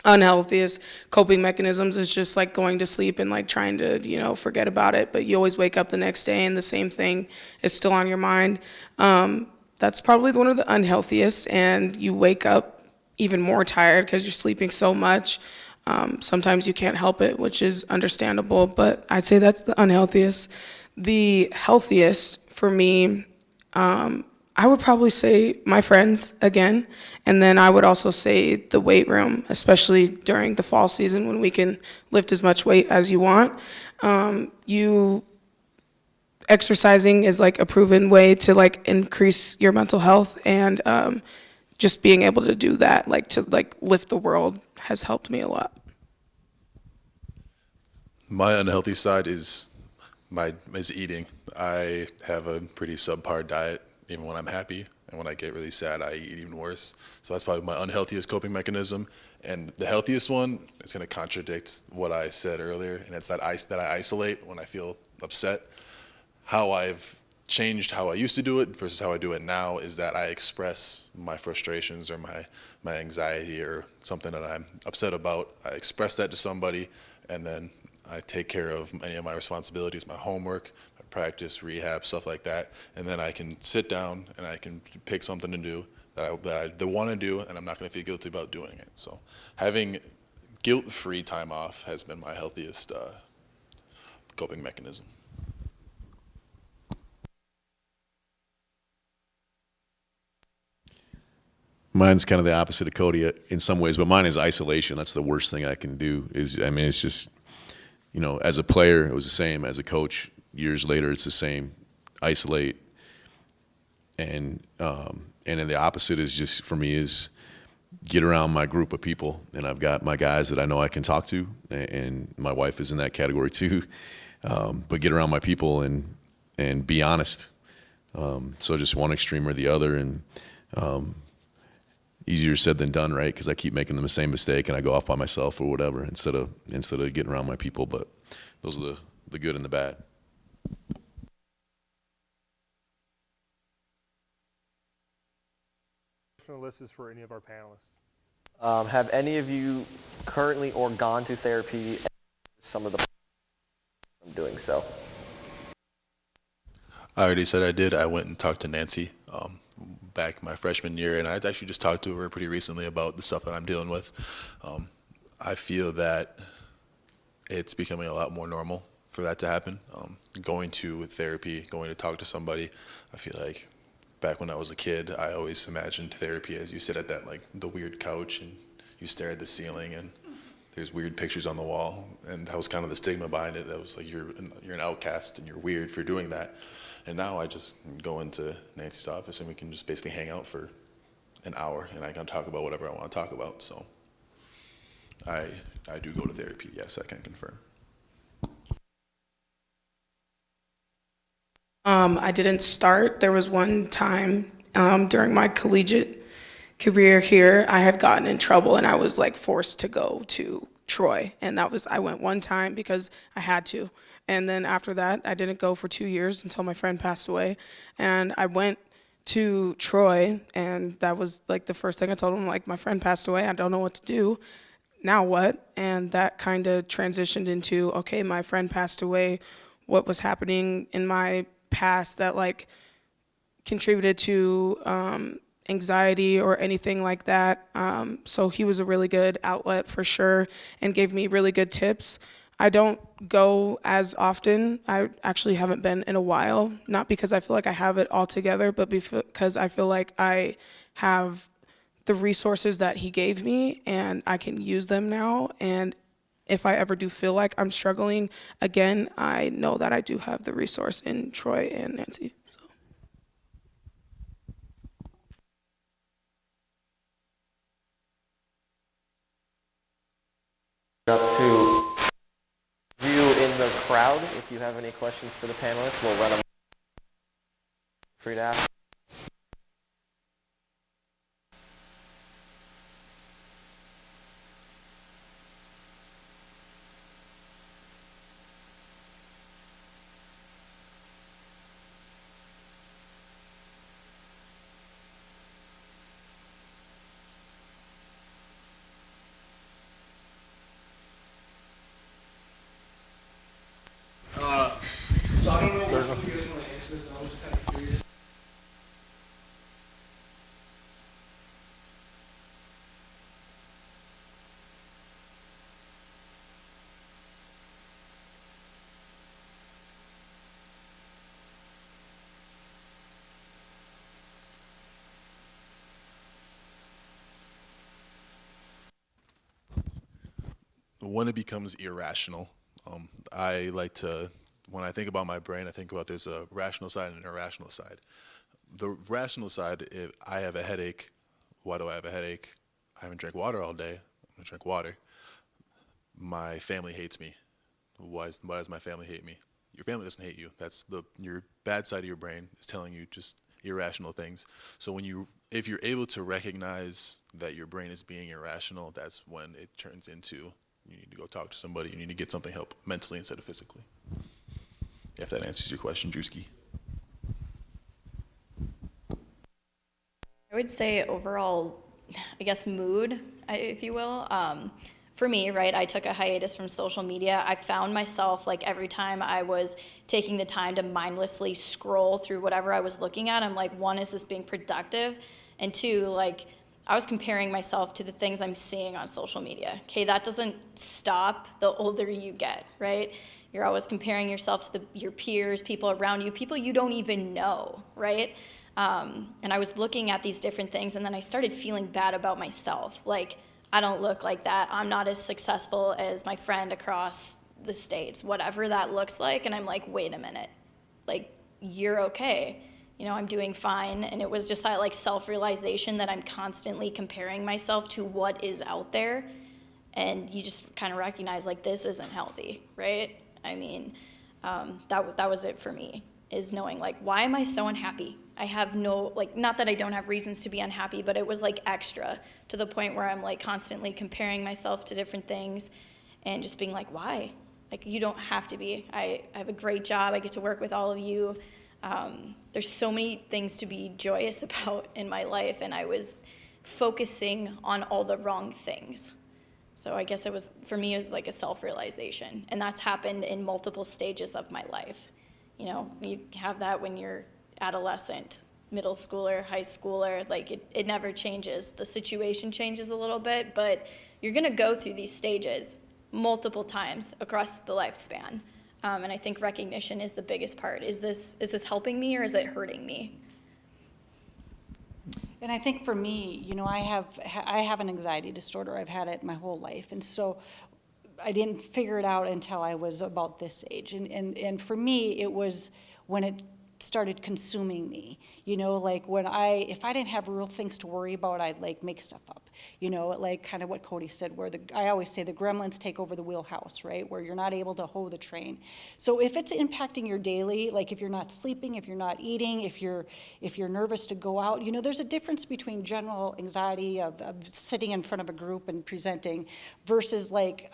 unhealthiest coping mechanisms is just like going to sleep and like trying to, you know, forget about it. But you always wake up the next day and the same thing is still on your mind. That's probably one of the unhealthiest, and you wake up even more tired because you're sleeping so much. Sometimes you can't help it, which is understandable, but I'd say that's the unhealthiest. The healthiest for me, I would probably say my friends again, and then I would also say the weight room, especially during the fall season when we can lift as much weight as you want. Exercising is like a proven way to like increase your mental health, and just being able to do that, like to like lift the world, has helped me a lot. My unhealthy side is eating. I have a pretty subpar diet. Even when I'm happy, and when I get really sad, I eat even worse. So that's probably my unhealthiest coping mechanism. And the healthiest one is going to contradict what I said earlier, and it's that I isolate when I feel upset. How I've changed how I used to do it versus how I do it now is that I express my frustrations or my anxiety or something that I'm upset about. I express that to somebody, and then I take care of any of my responsibilities, my homework, practice, rehab, stuff like that, and then I can sit down and I can pick something to do that I want to do, and I'm not going to feel guilty about doing it. So having guilt-free time off has been my healthiest coping mechanism. Mine's kind of the opposite of Cody in some ways, but mine is isolation. That's the worst thing I can do. It's just, you know, as a player, it was the same. As a coach, years later, it's the same. Isolate, and then the opposite is just for me is get around my group of people, and I've got my guys that I know I can talk to, and my wife is in that category too. But get around my people and be honest. So just one extreme or the other, and easier said than done, right? Because I keep making the same mistake and I go off by myself or whatever instead of getting around my people. But those are the good and the bad. The list is for any of our panelists. Have any of you currently or gone to therapy? Some of the I'm doing so. I already said I did. I went and talked to Nancy back my freshman year, and I actually just talked to her pretty recently about the stuff that I'm dealing with. I feel that it's becoming a lot more normal for that to happen. Going to therapy, going to talk to somebody, I feel like back when I was a kid, I always imagined therapy as you sit at that, like, the weird couch and you stare at the ceiling and there's weird pictures on the wall, and that was kind of the stigma behind it. That was like, you're an outcast and you're weird for doing that. And now I just go into Nancy's office and we can just basically hang out for an hour and I can talk about whatever I want to talk about. So I do go to therapy. Yes, I can confirm. I didn't start. There was one time during my collegiate career here, I had gotten in trouble and I was like forced to go to Troy. And I went one time because I had to. And then after that, I didn't go for 2 years until my friend passed away. And I went to Troy, and that was like the first thing I told him, like, my friend passed away, I don't know what to do. Now what? And that kind of transitioned into, okay, my friend passed away. What was happening in my past that like contributed to anxiety or anything like that. So he was a really good outlet for sure and gave me really good tips. I don't go as often. I actually haven't been in a while, not because I feel like I have it all together, but because I feel like I have the resources that he gave me and I can use them now. And if I ever do feel like I'm struggling again, I know that I do have the resource in Troy and Nancy. Up to you in the crowd. If you have any questions for the panelists, we'll run them. Free to ask. So I don't know which one you guys want to answer this. I was just kind of curious. When it becomes irrational, I like to, when I think about my brain, I think about there's a rational side and an irrational side. The rational side, if I have a headache, why do I have a headache? I haven't drank water all day. I'm gonna drink water. My family hates me. Why does my family hate me? Your family doesn't hate you. That's your bad side of your brain is telling you just irrational things. So if you're able to recognize that your brain is being irrational, that's when it turns into you need to go talk to somebody. You need to get something help mentally instead of physically. If that answers your question, Drewski. I would say overall, I guess mood, if you will. For me, right, I took a hiatus from social media. I found myself, like, every time I was taking the time to mindlessly scroll through whatever I was looking at, I'm like, one, is this being productive? And two, like, I was comparing myself to the things I'm seeing on social media. Okay, that doesn't stop the older you get, right? You're always comparing yourself to your peers, people around you, people you don't even know, right? And I was looking at these different things, and then I started feeling bad about myself. Like, I don't look like that. I'm not as successful as my friend across the states, whatever that looks like. And I'm like, wait a minute, like, you're okay. You know, I'm doing fine. And it was just that, like, self-realization that I'm constantly comparing myself to what is out there. And you just kind of recognize, like, this isn't healthy, right? I mean, that was it for me, is knowing, like, why am I so unhappy? I have no, like, not that I don't have reasons to be unhappy, but it was, like, extra to the point where I'm, like, constantly comparing myself to different things and just being like, why? Like, you don't have to be. I have a great job. I get to work with all of you. There's so many things to be joyous about in my life, and I was focusing on all the wrong things. So I guess for me, it was like a self-realization, and that's happened in multiple stages of my life. You know, you have that when you're adolescent, middle schooler, high schooler, like it never changes. The situation changes a little bit, but you're gonna go through these stages multiple times across the lifespan. And I think recognition is the biggest part. Is this helping me or is it hurting me? And I think for me, you know, I have an anxiety disorder. I've had it my whole life. And so I didn't figure it out until I was about this age. And for me, it was when it started consuming me. You know, like if I didn't have real things to worry about, I'd like make stuff up. You know, like kind of what Cody said, where I always say the gremlins take over the wheelhouse, right? Where you're not able to hoe the train. So if it's impacting your daily, like if you're not sleeping, if you're not eating, if you're nervous to go out, you know, there's a difference between general anxiety of sitting in front of a group and presenting versus like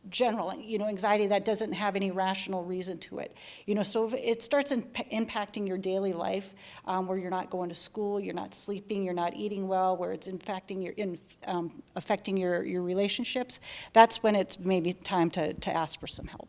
general, you know, anxiety that doesn't have any rational reason to it. You know, so if it starts impacting your daily life, where you're not going to school, you're not sleeping, you're not eating well, where it's affecting your relationships, that's when it's maybe time to ask for some help.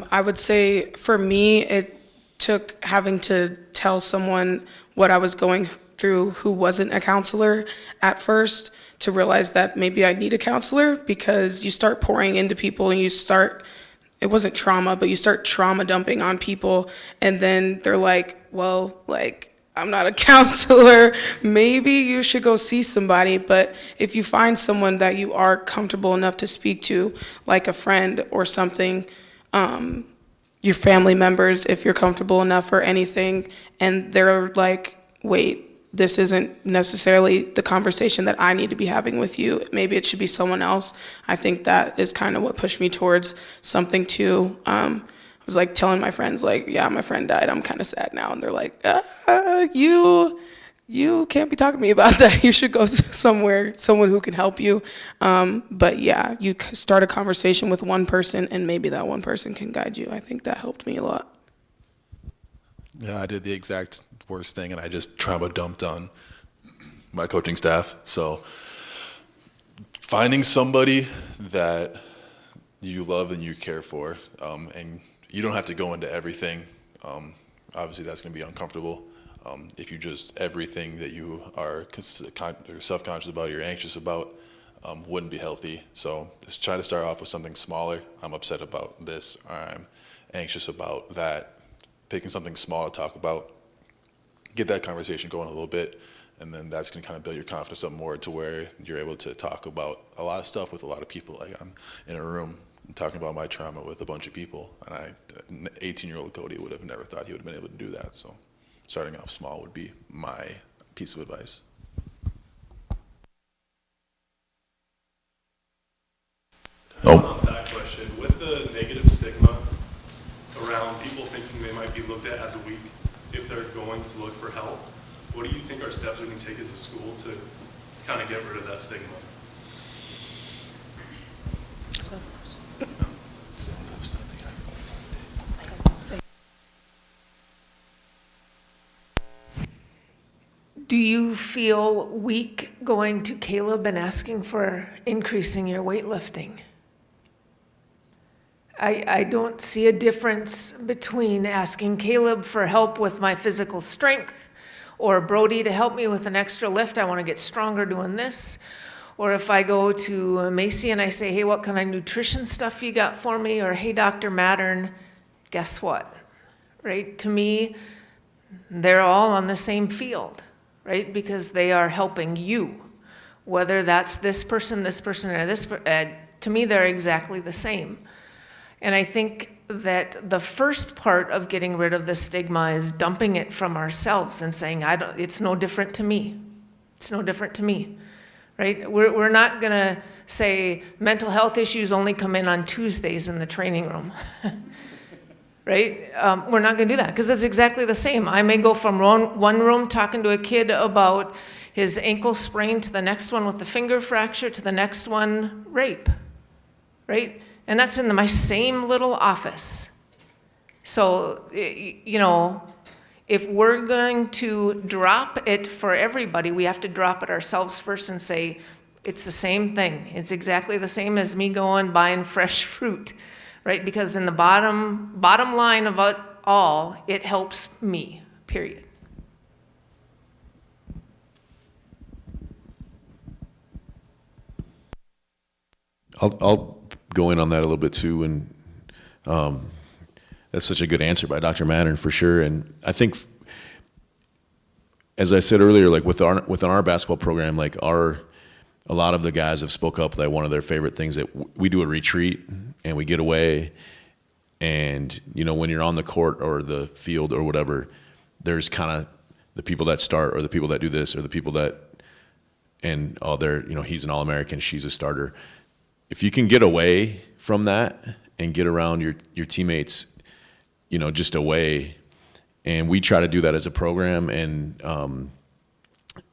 I would say for me, it took having to tell someone what I was going through who wasn't a counselor at first to realize that maybe I need a counselor, because you start pouring into people and it wasn't trauma, but you start trauma dumping on people, and then they're like, well, like, I'm not a counselor, maybe you should go see somebody. But if you find someone that you are comfortable enough to speak to, like a friend or something, your family members, if you're comfortable enough or anything, and they're like, wait, this isn't necessarily the conversation that I need to be having with you, maybe it should be someone else. I think that is kind of what pushed me towards something too. I was like telling my friends, like, yeah, my friend died, I'm kind of sad now. And they're like, you can't be talking to me about that. You should go somewhere, someone who can help you. But yeah, you start a conversation with one person and maybe that one person can guide you. I think that helped me a lot. Yeah, I did the exact worst thing, and I just trauma dumped on my coaching staff. So finding somebody that you love and you care for, and you don't have to go into everything. Obviously, that's going to be uncomfortable. If you just, everything that you are self-conscious about, you're anxious about, wouldn't be healthy. So just try to start off with something smaller. I'm upset about this, or I'm anxious about that. Picking something small to talk about, get that conversation going a little bit, and then that's going to kind of build your confidence up more to where you're able to talk about a lot of stuff with a lot of people. Like, I'm in a room talking about my trauma with a bunch of people, and an 18-year-old Cody would have never thought he would have been able to do that. So starting off small would be my piece of advice. On that question, with the negative stigma around people thinking they might be looked at as weak if they're going to look for help, what do you think are steps we can take as a school to kind of get rid of that stigma? Do you feel weak going to Caleb and asking for increasing your weightlifting? I don't see a difference between asking Caleb for help with my physical strength, or Brody to help me with an extra lift, I want to get stronger doing this. Or if I go to Macy and I say, hey, what kind of nutrition stuff you got for me? Or hey, Dr. Mattern, guess what? Right? To me, they're all on the same field, right? Because they are helping you. Whether that's this person, or this, to me, they're exactly the same. And I think that the first part of getting rid of the stigma is dumping it from ourselves and saying, it's no different to me. It's no different to me, right? We're not gonna say mental health issues only come in on Tuesdays in the training room, right? We're not gonna do that, because it's exactly the same. I may go from one room talking to a kid about his ankle sprain to the next one with a finger fracture to the next one rape, right? And that's in my same little office. So, you know, if we're going to drop it for everybody, we have to drop it ourselves first and say, it's the same thing. It's exactly the same as me going buying fresh fruit, right? Because in the bottom line of it all, it helps me, period. I'll go in on that a little bit too, and that's such a good answer by Dr. Mattern for sure. And I think, as I said earlier, like within our basketball program, like a lot of the guys have spoke up that one of their favorite things that we do a retreat and we get away, and you know, when you're on the court or the field or whatever, there's kind of the people that start or the people that do this or the people that, and they're, you know, he's an All-American, she's a starter. If you can get away from that and get around your teammates, you know, just away, and we try to do that as a program, and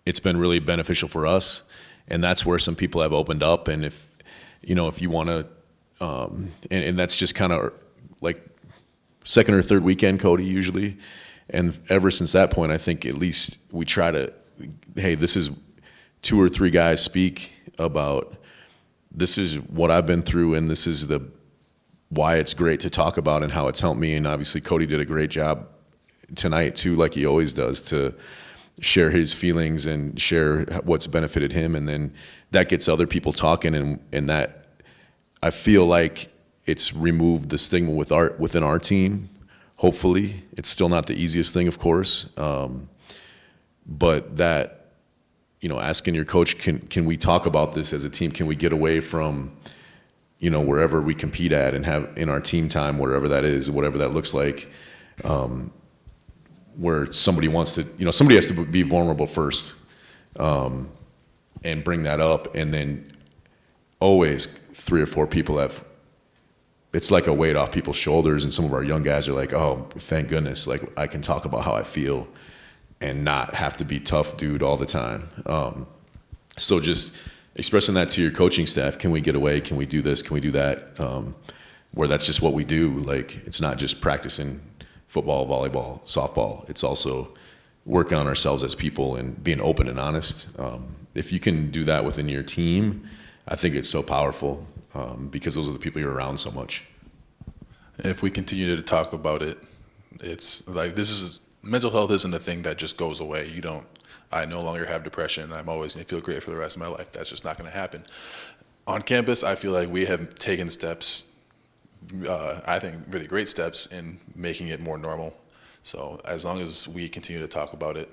it's been really beneficial for us, and that's where some people have opened up. And if you want to, and that's just kind of like second or third weekend, Cody, usually, and ever since that point, I think at least we try to, hey, this is 2 or 3 guys speak about, this is what I've been through, and this is why it's great to talk about and how it's helped me. And obviously Cody did a great job tonight too, like he always does, to share his feelings and share what's benefited him. And then that gets other people talking, and that, I feel like it's removed the stigma within our team. Hopefully, it's still not the easiest thing, of course, but that, you know, asking your coach, can we talk about this as a team? Can we get away from, you know, wherever we compete at and have in our team time, wherever that is, whatever that looks like, where somebody wants to, you know, somebody has to be vulnerable first, and bring that up, and then always 3 or 4 people have, it's like a weight off people's shoulders, and some of our young guys are like, oh, thank goodness, like I can talk about how I feel and not have to be tough dude all the time. So just expressing that to your coaching staff, can we get away? Can we do this? Can we do that? Where that's just what we do. Like, it's not just practicing football, volleyball, softball. It's also working on ourselves as people and being open and honest. If you can do that within your team, I think it's so powerful, because those are the people you're around so much. If we continue to talk about it, it's like, mental health isn't a thing that just goes away. I no longer have depression. I'm always going to feel great for the rest of my life. That's just not going to happen. On campus, I feel like we have taken steps, I think really great steps, in making it more normal. So as long as we continue to talk about it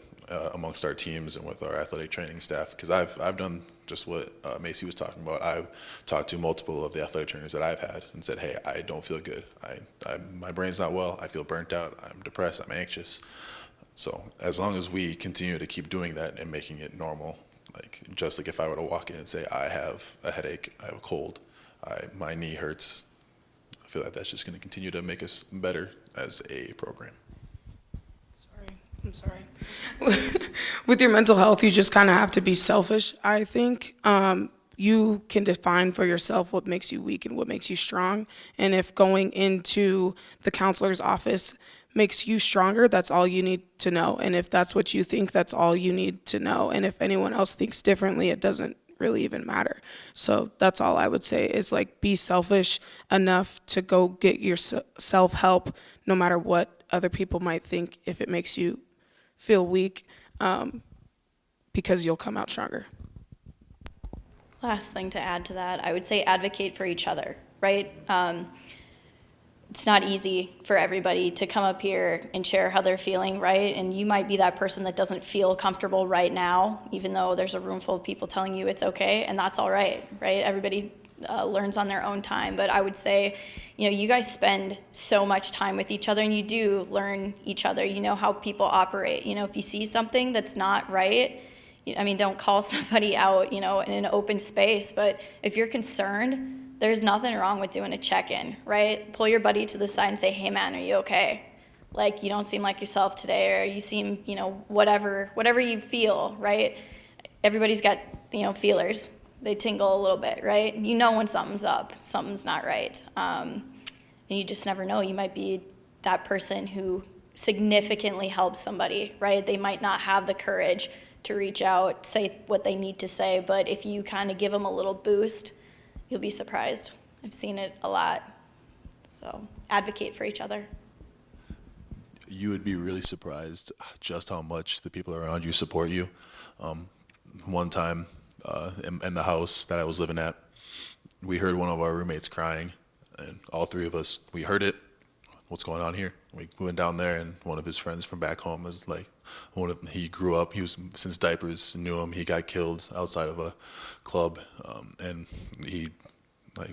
amongst our teams and with our athletic training staff, because I've done just what Macy was talking about. I've talked to multiple of the athletic trainers that I've had and said, hey, I don't feel good. My brain's not well. I feel burnt out. I'm depressed. I'm anxious. So as long as we continue to keep doing that and making it normal, like just like if I were to walk in and say, I have a headache, I have a cold, my knee hurts, I feel like that's just going to continue to make us better as a program. I'm sorry. With your mental health, you just kind of have to be selfish, I think. You can define for yourself what makes you weak and what makes you strong. And if going into the counselor's office makes you stronger, that's all you need to know. And if that's what you think, that's all you need to know. And if anyone else thinks differently, it doesn't really even matter. So that's all I would say is, like, be selfish enough to go get your self-help, no matter what other people might think, if it makes you feel weak, because you'll come out stronger. Last thing to add to that, I would say advocate for each other, right? It's not easy for everybody to come up here and share how they're feeling, right? And you might be that person that doesn't feel comfortable right now, even though there's a room full of people telling you it's okay, and that's all right, right? Everybody learns on their own time. But I would say, you know, you guys spend so much time with each other, and you do learn each other. You know how people operate. You know, if you see something that's not right, I mean, don't call somebody out, you know, in an open space. But if you're concerned, there's nothing wrong with doing a check-in, right? Pull your buddy to the side and say, hey, man, are you okay? Like, you don't seem like yourself today, or you seem, you know, whatever you feel, right? Everybody's got, you know, feelers. they tingle a little bit, right? You know when something's up, something's not right. And you just never know. You might be that person who significantly helps somebody, right? They might not have the courage to reach out, say what they need to say, but if you kind of give them a little boost, you'll be surprised. I've seen it a lot. So advocate for each other. You would be really surprised just how much the people around you support you. One time in the house that I was living at, we heard one of our roommates crying, and all three of us, we heard it. What's going on here? We went down there, and one of his friends from back home was like, he grew up, he was, since diapers, knew him, he got killed outside of a club, and he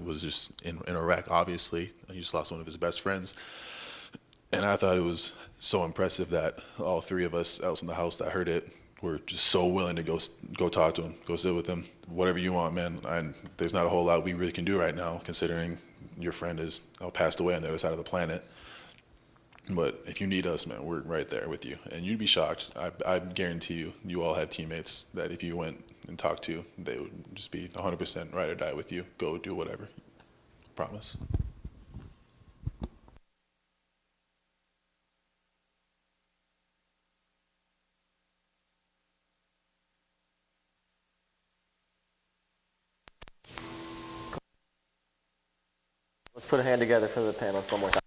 was just in Iraq, obviously. He just lost one of his best friends. And I thought it was so impressive that all three of us else in the house that heard it were just so willing to go talk to him, go sit with him, whatever you want, man. And there's not a whole lot we really can do right now, considering your friend is passed away on the other side of the planet. But if you need us, man, we're right there with you. And you'd be shocked. I guarantee you all have teammates that if you went and talked to, they would just be 100% ride or die with you. Go do whatever. Promise. Let's put a hand together for the panelists one more time.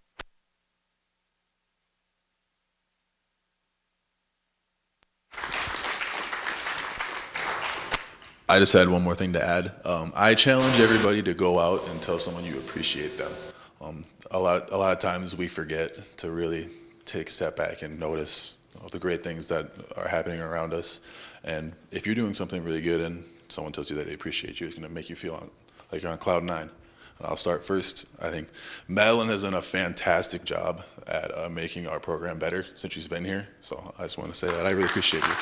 I just had one more thing to add. I challenge everybody to go out and tell someone you appreciate them. A lot of times we forget to really take a step back and notice the great things that are happening around us. And if you're doing something really good and someone tells you that they appreciate you, it's going to make you feel like you're on cloud nine. And I'll start first. I think Madeline has done a fantastic job at making our program better since she's been here. So I just want to say that I really appreciate you.